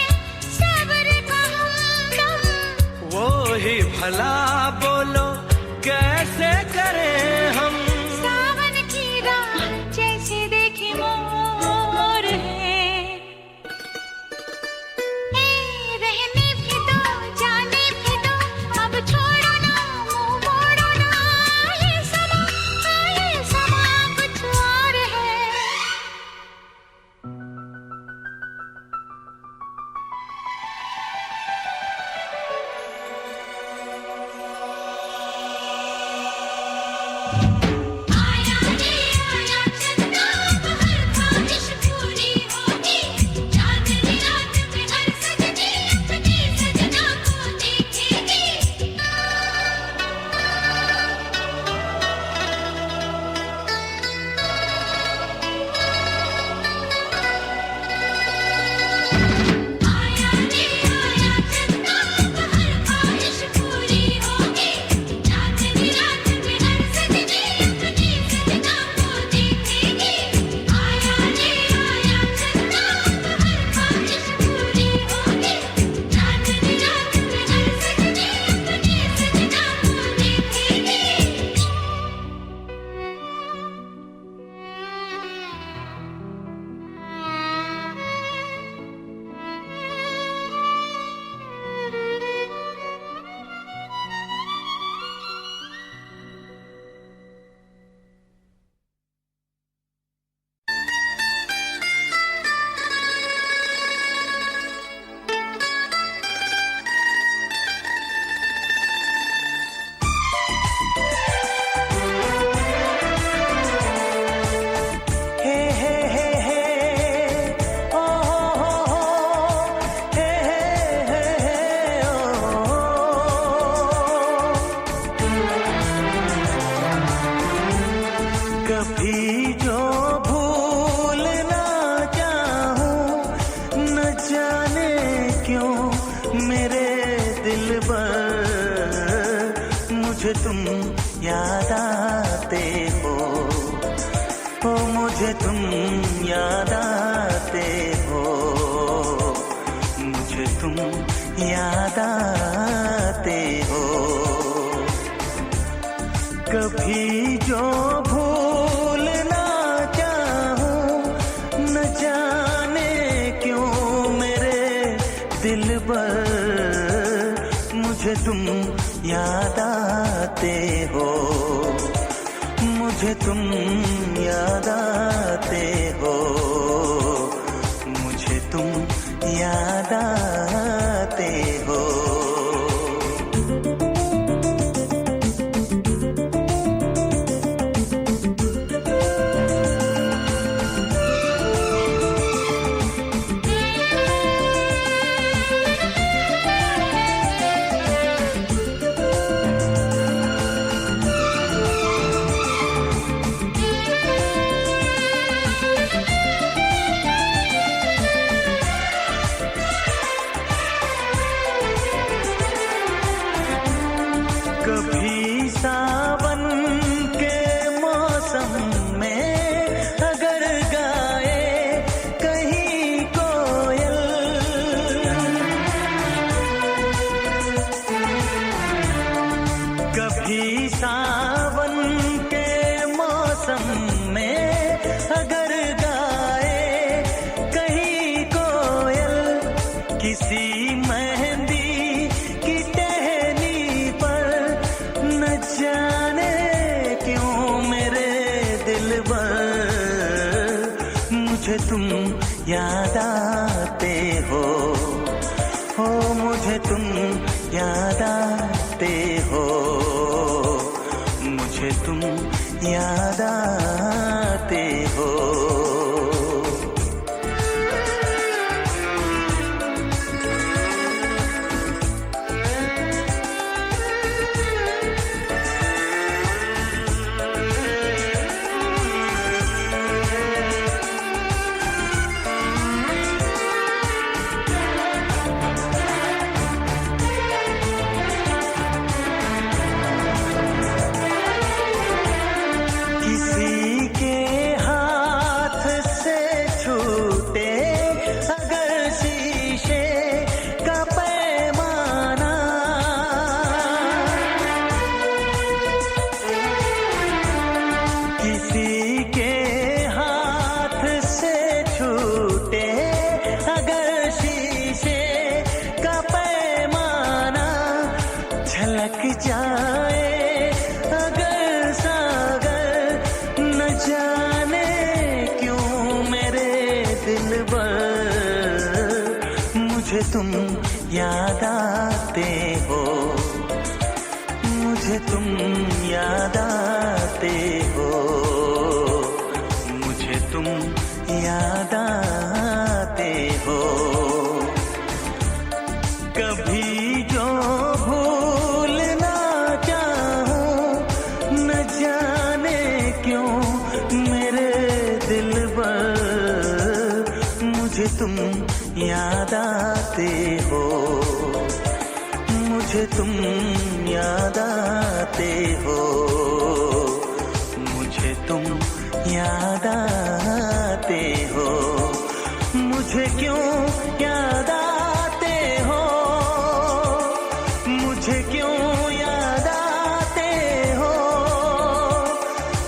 सब्र का हमदम, वो ही भला बोलो कैसे करें हम। सावन की राह जैसे देखे मोर है। ए रहने भी दो, जाने भी दो, अब छोड़ो ना, मुंह मोड़ो ना, ये समा कुछ और है। आया रे आया चंदा, अब हर ख्वाहिश पूरी होगी। चांदनी रात में हर सजनी अपने सजना को देखेगी। आया रे आया चंदा, अब हर ख्वाहिश पूरी होगी। चांदनी रात में हर सजनी अपने सजना को देखेगी। आया रे आया चंदा, अब हर ख्वाहिश पूरी होगी। चांदनी रात में हर सजनी अपने सजना को देखेगी। हे हे हे हे ओ हो हे हे हे ओ। कभी जो भूल ना चाहूं, न जाने क्यों मेरे दिल पर मुझे तुम याद आते हो। ओ मुझे तुम याद आते हो, मुझे तुम याद आते हो। कभी जो भूल ना चाहूं, न जाने क्यों मेरे दिल पर मुझे तुम याद आते हो, मुझे तुम याद आते हो, मुझे तुम याद आते हो मुझे तुम याद आते हो मुझे तुम याद आते हो। तुम याद आते हो मुझे तुम याद आते हो मुझे तुम याद आते हो। कभी जो भूलना चाहूं न जाने क्यों मेरे दिल पर मुझे तुम याद आते हो मुझे तुम याद आते हो मुझे तुम याद आते हो। मुझे क्यों याद आते हो मुझे क्यों याद आते हो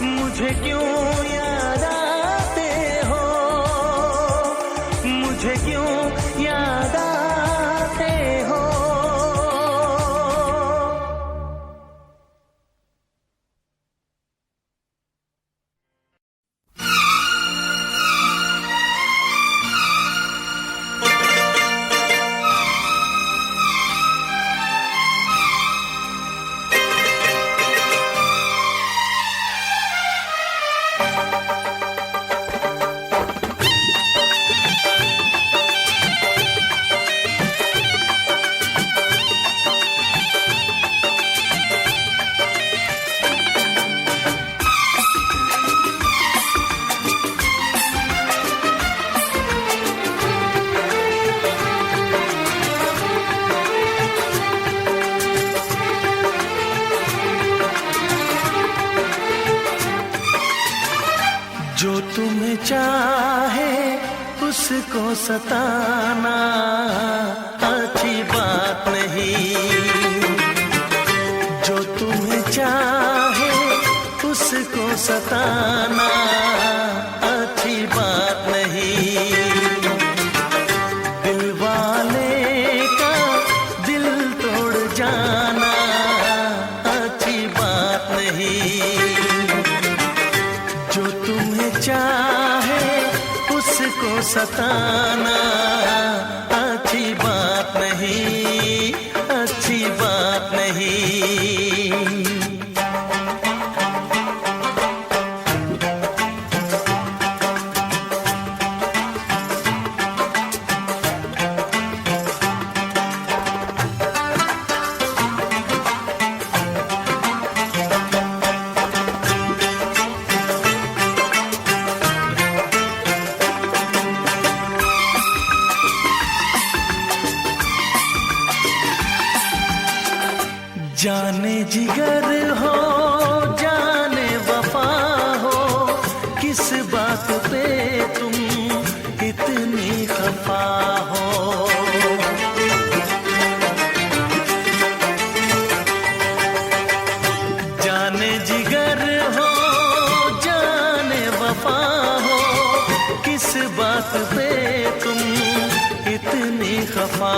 मुझे क्यों याद आते हो मुझे क्यों याद आते हो। जो तुम्हें चाहे उसको सताना अच्छी बात नहीं जो तुम्हें चाहे उसको सताना अच्छी बात नहीं। दिल वाले का दिल तोड़ जाना अच्छी बात नहीं जो तुम्हें चाहे उसको सताना अच्छी बात नहीं अच्छी बात नहीं। जाने जिगर हो जाने वफा हो किस बात पे तुम इतनी खफा हो। जाने जिगर हो जाने वफा हो किस बात पे तुम इतनी खफा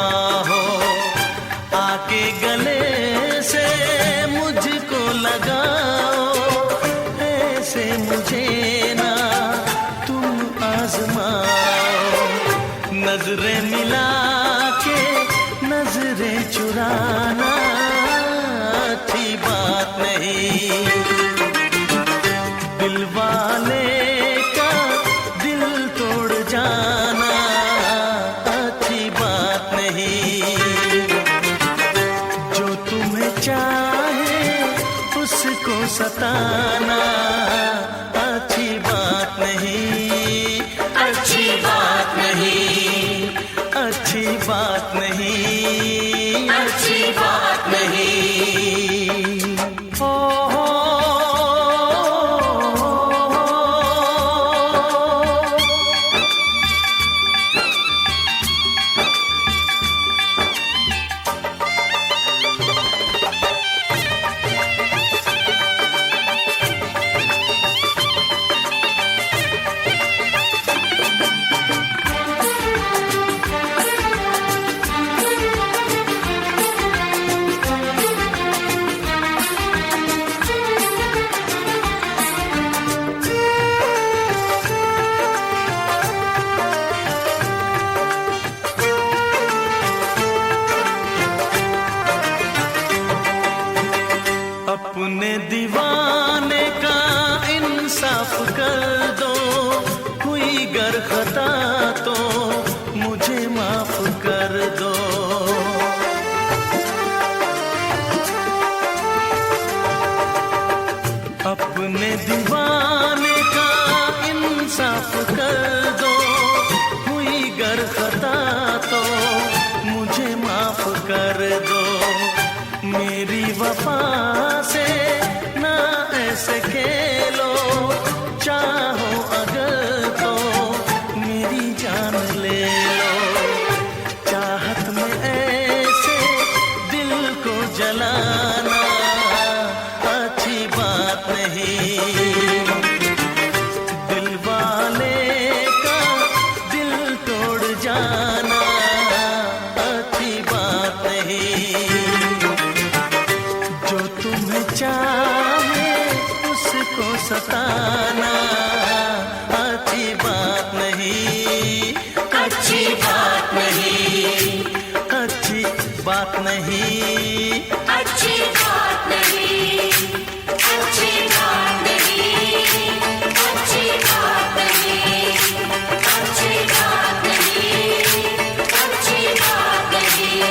हो। आके गले से मुझको लगाओ ऐसे मुझे ना तुम आजमा सताना अच्छी बात नहीं, अच्छी बात नहीं, अच्छी बात नहीं, अच्छी बात नहीं। ओ हो, अपने दीवाने का इंसाफ कर दो, हुई गर खता तो मुझे माफ कर दो। अपने दीवाने का इंसाफ कर दो, हुई गर खता तो मुझे माफ कर दो। मेरी वफा से ना ऐसे खेलो, चाहो अगर तो मेरी जान ले लो। चाहत में ऐसे दिल को जलाना अच्छी बात नहीं, दिल वाले का दिल तोड़ जाना अच्छी बात नहीं। जो तुम्हें चाहे उसको सताना अच्छी बात नहीं, अच्छी बात नहीं, अच्छी बात नहीं, अच्छी बात नहीं, अच्छी बात नहीं, अच्छी बात नहीं, अच्छी बात नहीं, अच्छी बात नहीं।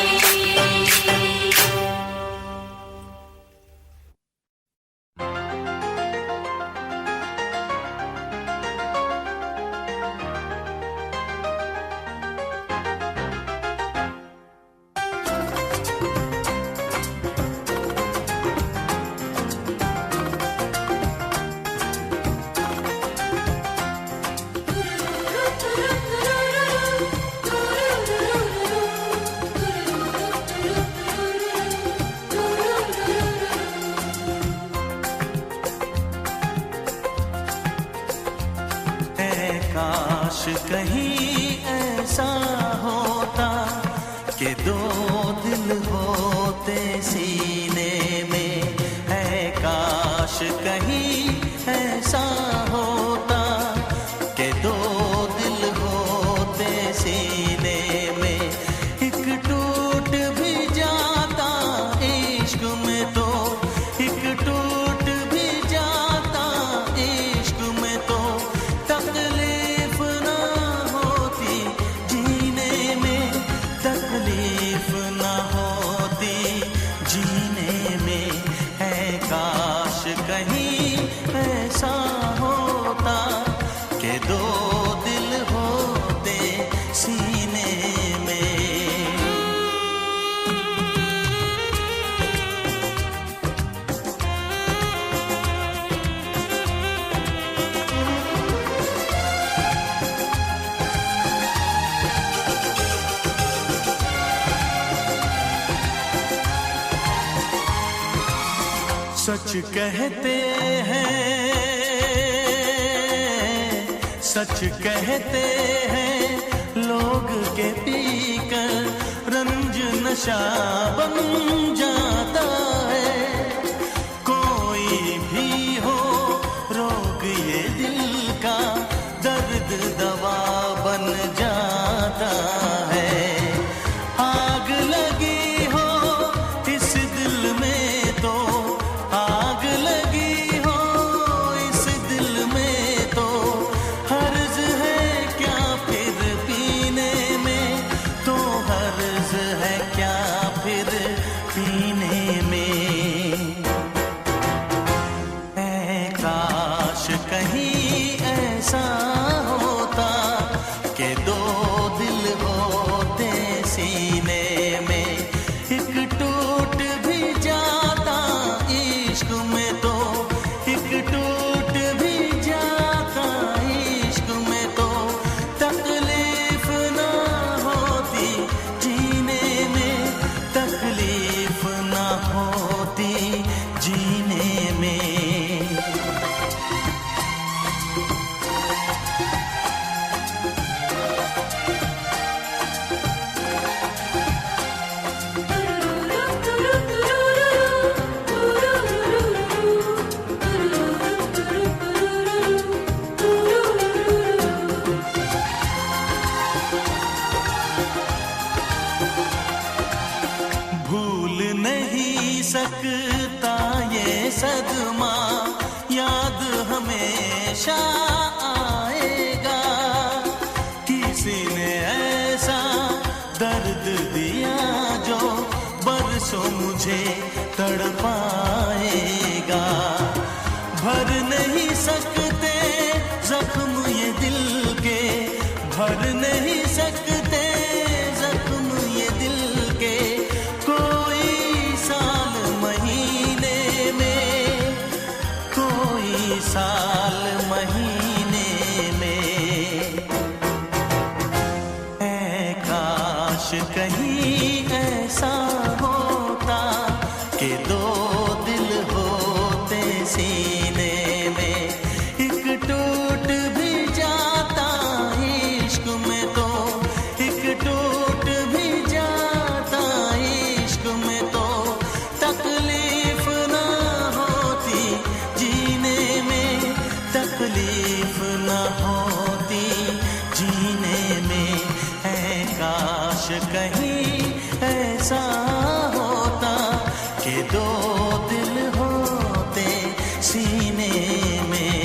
काश कहीं ऐसा होता कि दो दिल होते सीने में, है काश कहीं ऐसा होता कि दो दिल होते सीने में। एक टूट भी जाता इश्क में तो, एक टूट भी जाता इश्क में तो तकलीफ ना होती जीने में, तकलीफ ना होती जीने में। है काश कहीं ऐसा होता कि दो दिल होते सीने में। सच कहते हैं, सच कहते हैं लोग के पीकर रंज नशा बन जाता है। कोई भी हो रोग ये दिल का, दर्द दवा बन जाता है। आग लगी हो इस दिल में तो, आग लगी हो इस दिल में तो, हर्ज है क्या फिर पीने में, तो हर्ज है क्या फिर पीने ऐसा होता कि दो दिल होते सीने में, एक टूट भी जाता इश्क में तो, एक टूट भी जाता इश्क में तो, तकलीफ ना होती जीने में, तकलीफ ना होती जीने में। भूल नहीं सकता ये सदमा, याद हमेशा आएगा। किसी ने ऐसा दर्द दिया जो बरसों मुझे तड़पाएगा। भर नहीं सकते जख्म ये दिल के, भर नहीं सकते जख्म ये दिल के, कोई साल महीने में, कोई साल महीने में। ऐ काश कहीं ऐसा होता कि दो दिल होते सीने में, एक टूट भी जाता इश्क में तो, एक टूट भी जाता इश्क में तो, तकलीफ ना होती जीने में, तकलीफ ना होती जीने में। ऐ काश कहीं ऐसा होता कि दो दिल होते सीने में।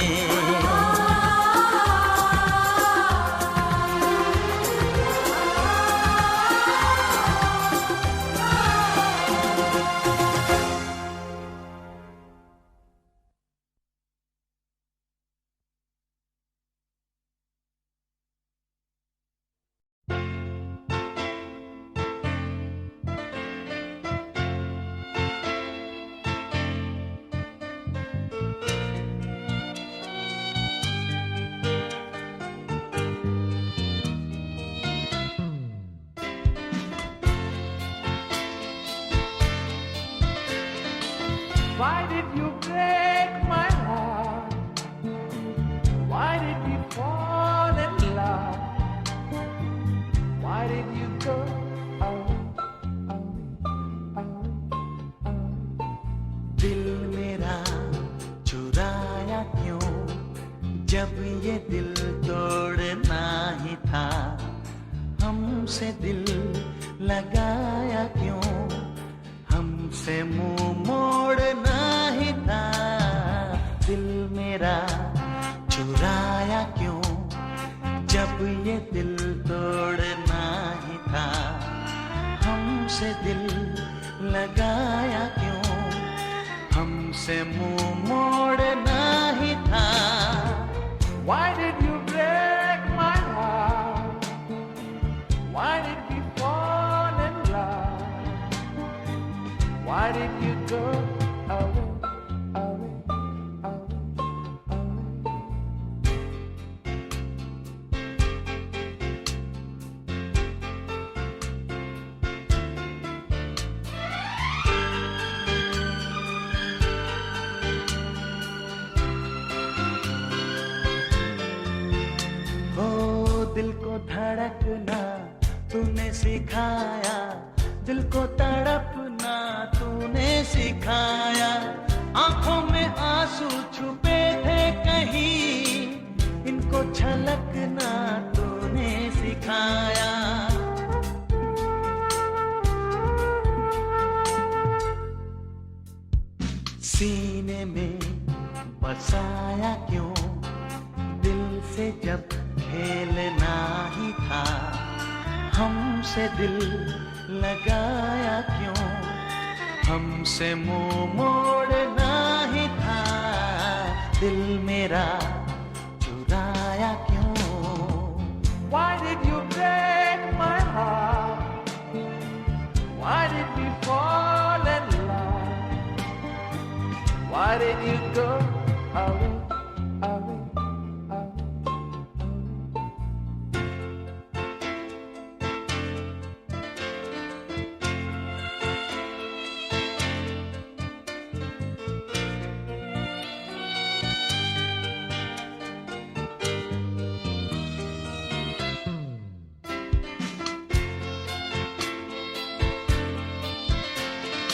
Why did you break my heart? Why did we fall in love? Why did you go away? दिल मेरा चुराया क्यों, जब ये दिल तोड़ना ही था। हमसे दिल लगाया क्यों, हमसे मुंह मोड़ना ही था। दिल मेरा चुराया क्यों, जब ये दिल तोड़ना ही था। हमसे दिल लगाया क्यों, हमसे मुंह मोड़ना ही था। Why did you break my heart? Why did we fall in love? Why did you go away, away, away, away? ओ दिल को धड़कना तूने सिखाया, दिल को तड़पना तूने सिखाया। आंखों में आंसू छुपे थे कहीं, इनको छलकना तूने सिखाया। सीने में बसाया क्यों, दिल से जब खेलना ही था। हमसे दिल लगाया क्यों, हमसे मुंह मोड़ना ही था। दिल मेरा चुराया Why did you break my heart? Why did we fall in love? Why did you go away, away, away, away?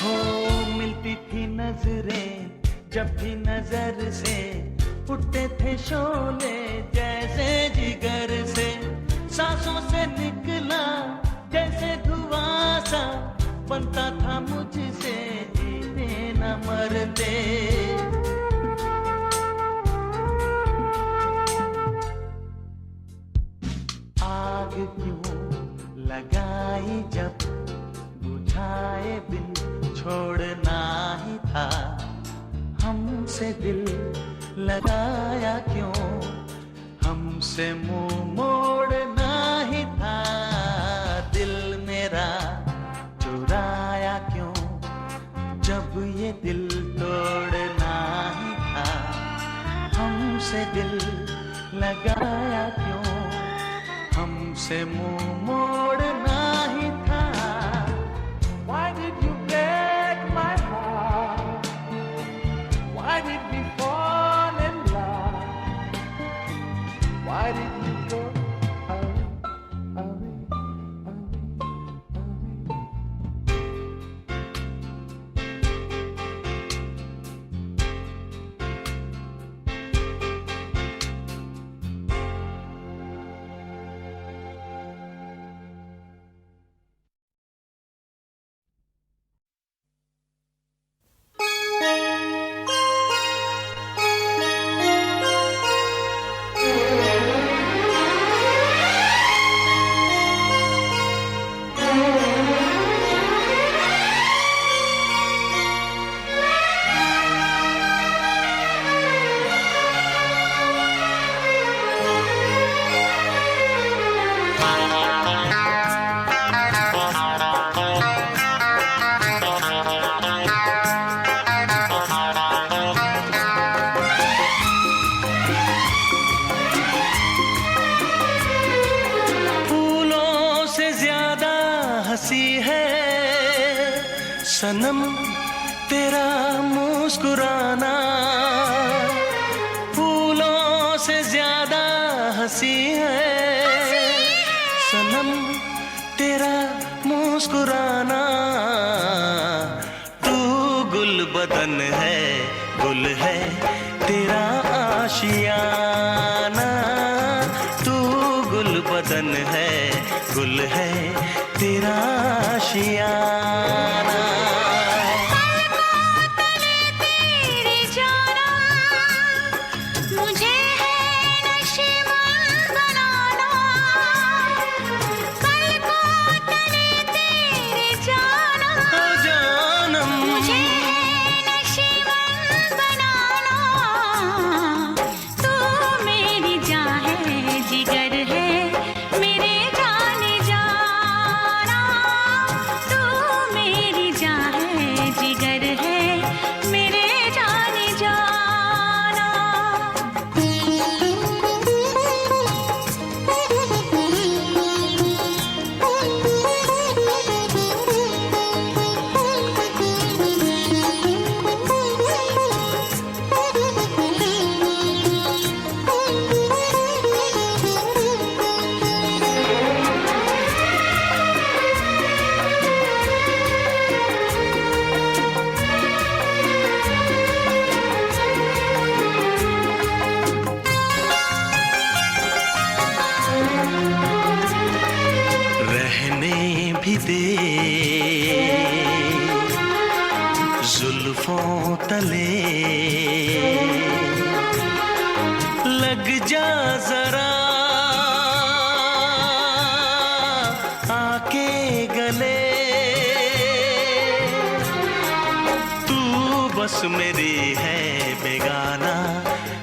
हो मिलती थी नजरें जब भी नजर से उठते थे शोले जैसे जिगर से सांसों से निकला जैसे धुआं सा बनता था मुझसे जीते न मरते आग क्यों लगाई जब बुझाए बिन छोड़ना ही था हमसे दिल लगाया क्यों हमसे मुंह मोड़ना ही था दिल मेरा चुराया क्यों जब ये दिल तोड़ना ही था हमसे दिल लगाया क्यों हमसे मुंह मोड़ना ही था Why did you break my heart? Why did we fall in love? Why did you go away, away, away, away? फूलों से ज्यादा हंसी है सनम तेरा मुस्कुराना फूलों से ज्यादा हंसी है सनम तेरा मुस्कुराना तू गुल बदन है गुल है तेरा आशियाना तू गुल बदन है गुल है तेरा आशियाना तेरे जाना मुझे है नशीमान बनाना कल को तने तेरे जाना ओ जानम मुझे है नशीमान बनाना तू मेरी जान है जिगर है मेरे जाने जाना तू मेरी जान है जिगर है मेरे जाने रहने भी दे जुल्फों तले लग जा जरा आके गले तू बस मेरी है बेगाना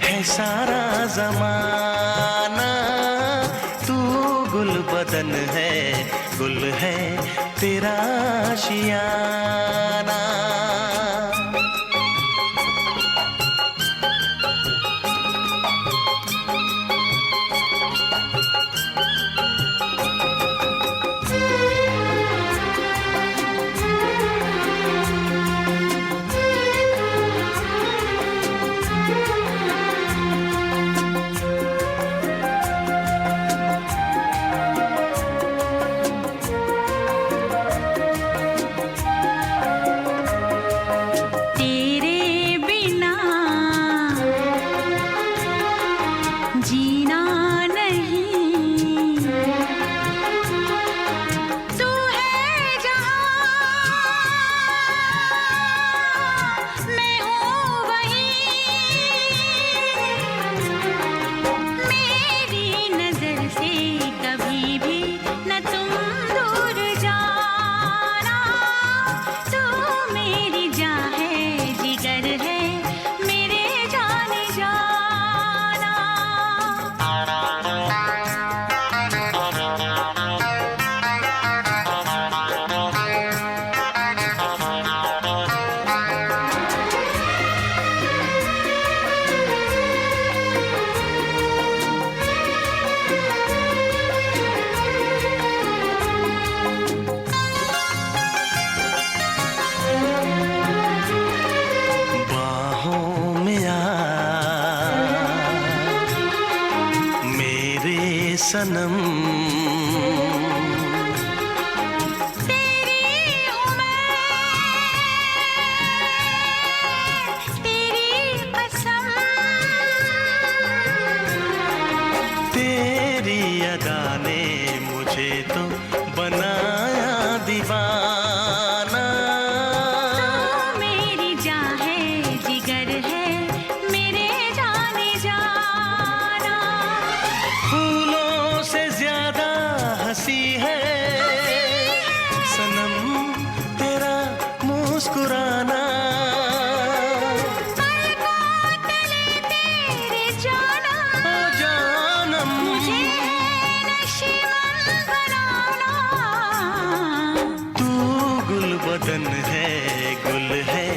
है सारा जमाना तू सनम। तेरी हूँ मैं, तेरी कसम। तेरी अदा ने मुझे तो बनाया दीवाना। तू मेरी जान है, जिगर है, मेरे जाने जाना। फूलों से ज्यादा हंसी है सनम तेरा मुस्कुराना। पलकों तले तेरे जाना, ओ जानम मुझे नशीमन बनाना। तू गुल बदन है, गुल है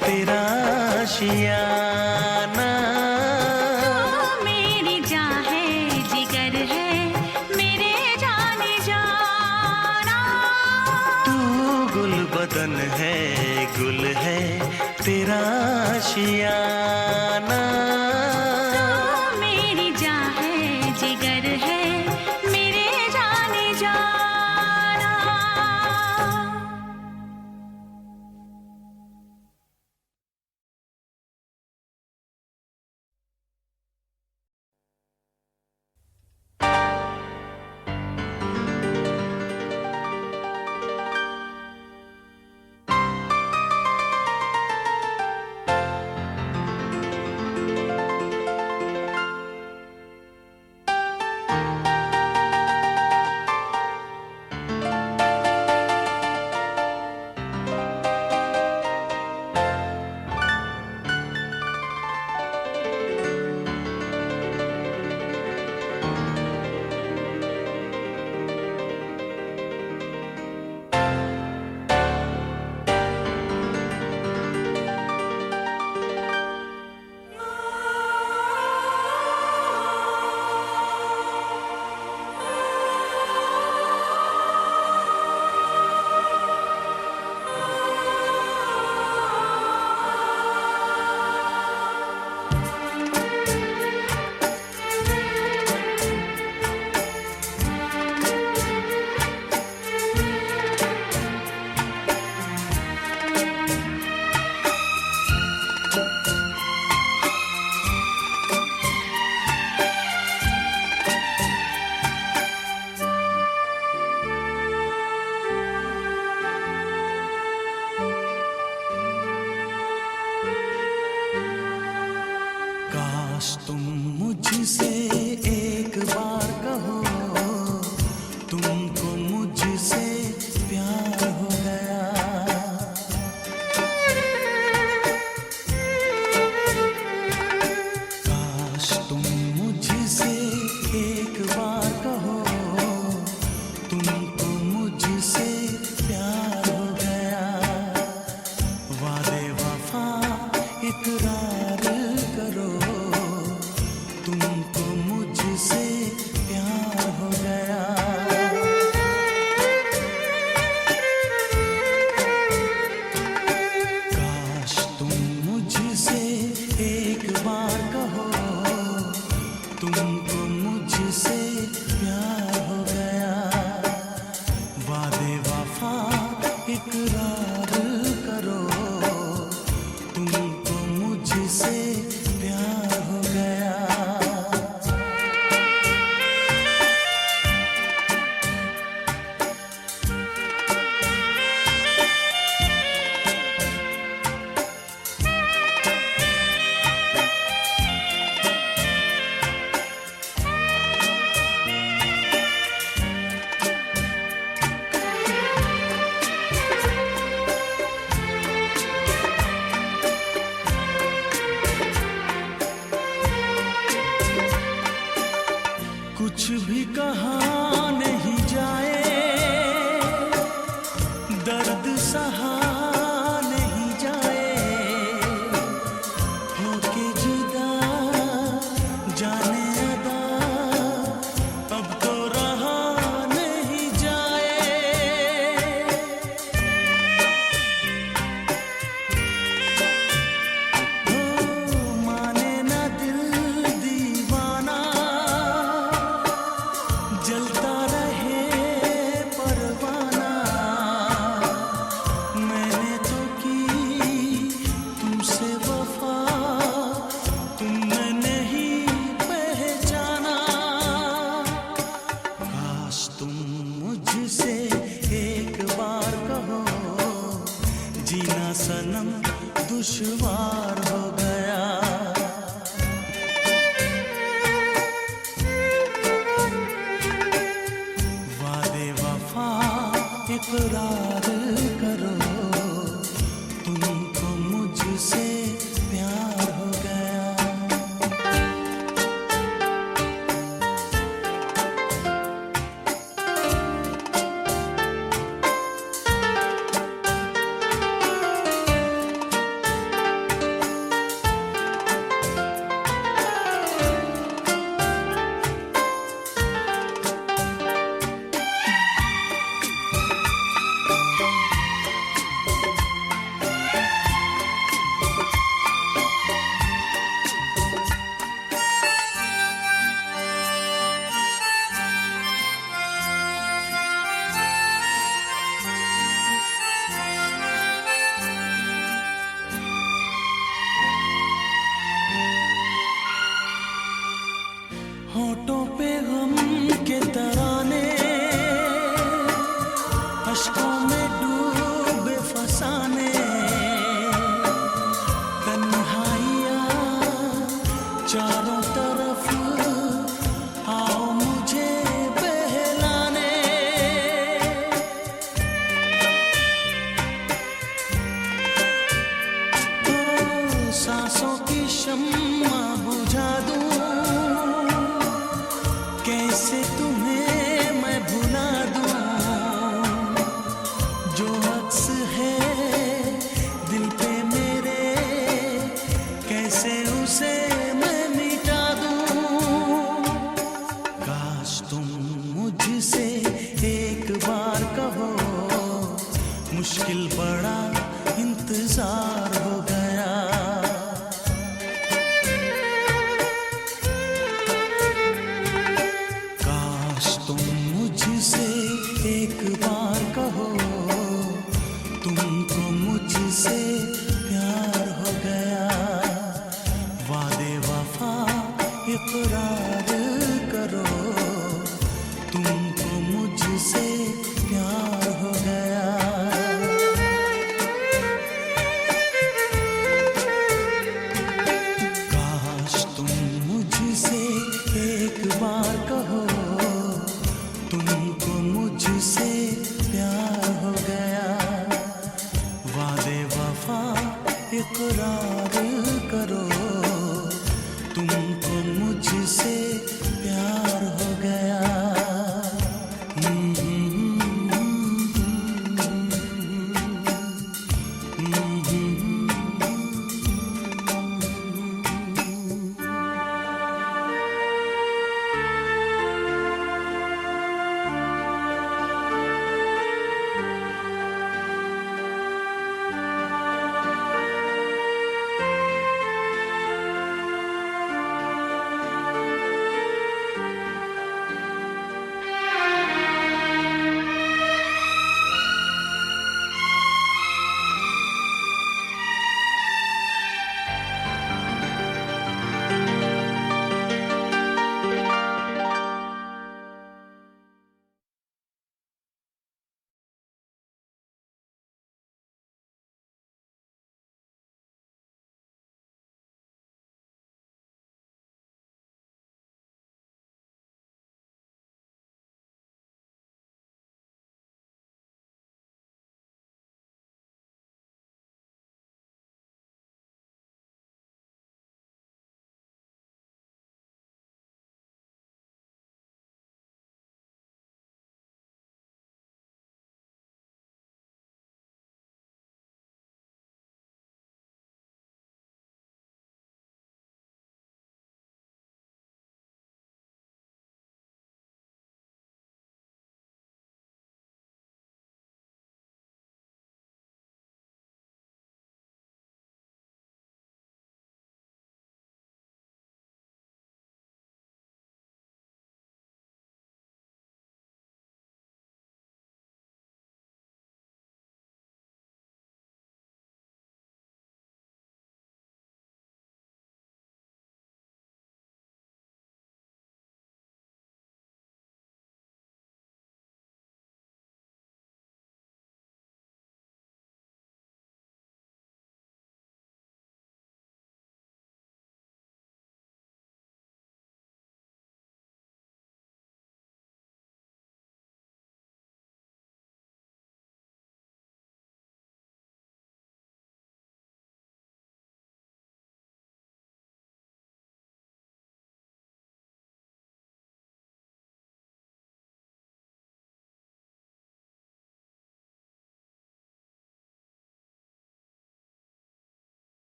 तेरा शियाना। तू मेरी जान है, जिगर है, मेरे जाने जाना। तू गुल बदन है, गुल है तेरा शियाना। तू मेरी जान है, जिगर है, मेरे जाने जाना। काश तुम मुझसे एक बार कहो, तुमको मुझसे प्यार हो गया। काश तुम मुझसे एक बार कहो, तुमको मुझसे प्यार हो गया। वादे वफा इकरार करो, तुमको मुझसे प्यार हो गया। काश तुम मुझसे एक बार कहो, तुमको मुझसे प्यार हो गया। वादे वफा इकरार करो, तुमको मुझसे प्यार हो गया। कुछ भी कहा नहीं जाए, दर्द सहा नहीं जाए। होके जुदा जाने अदा, अब तो रहा नहीं जाए। हो माने ना दिल दीवाना, होठों पे गम के तराने, अश्कों में डूबे फसाने, तन्हाइयाँ चारों तरफ आओ मुझे बहलाने। ओ सांसों की शम्मा बुझा दूं, कैसे तुम्हें मैं भुला दूं, जो अक्स है दिल पे मेरे, कैसे उसे मैं मिटा दूं। काश तुम मुझसे एक बार कहो, मुश्किल बड़ा इंतजार हो गया। तुम मुझसे एक बार कहो, तुमको मुझसे प्यार हो गया। वादे वफा इकरार करो, तुमको मुझसे प्यार हो गया। काश तुम मुझसे एक बार कहो, तुमको मुझसे प्यार हो गया। वादे वफा इकरार करो, तुमको मुझसे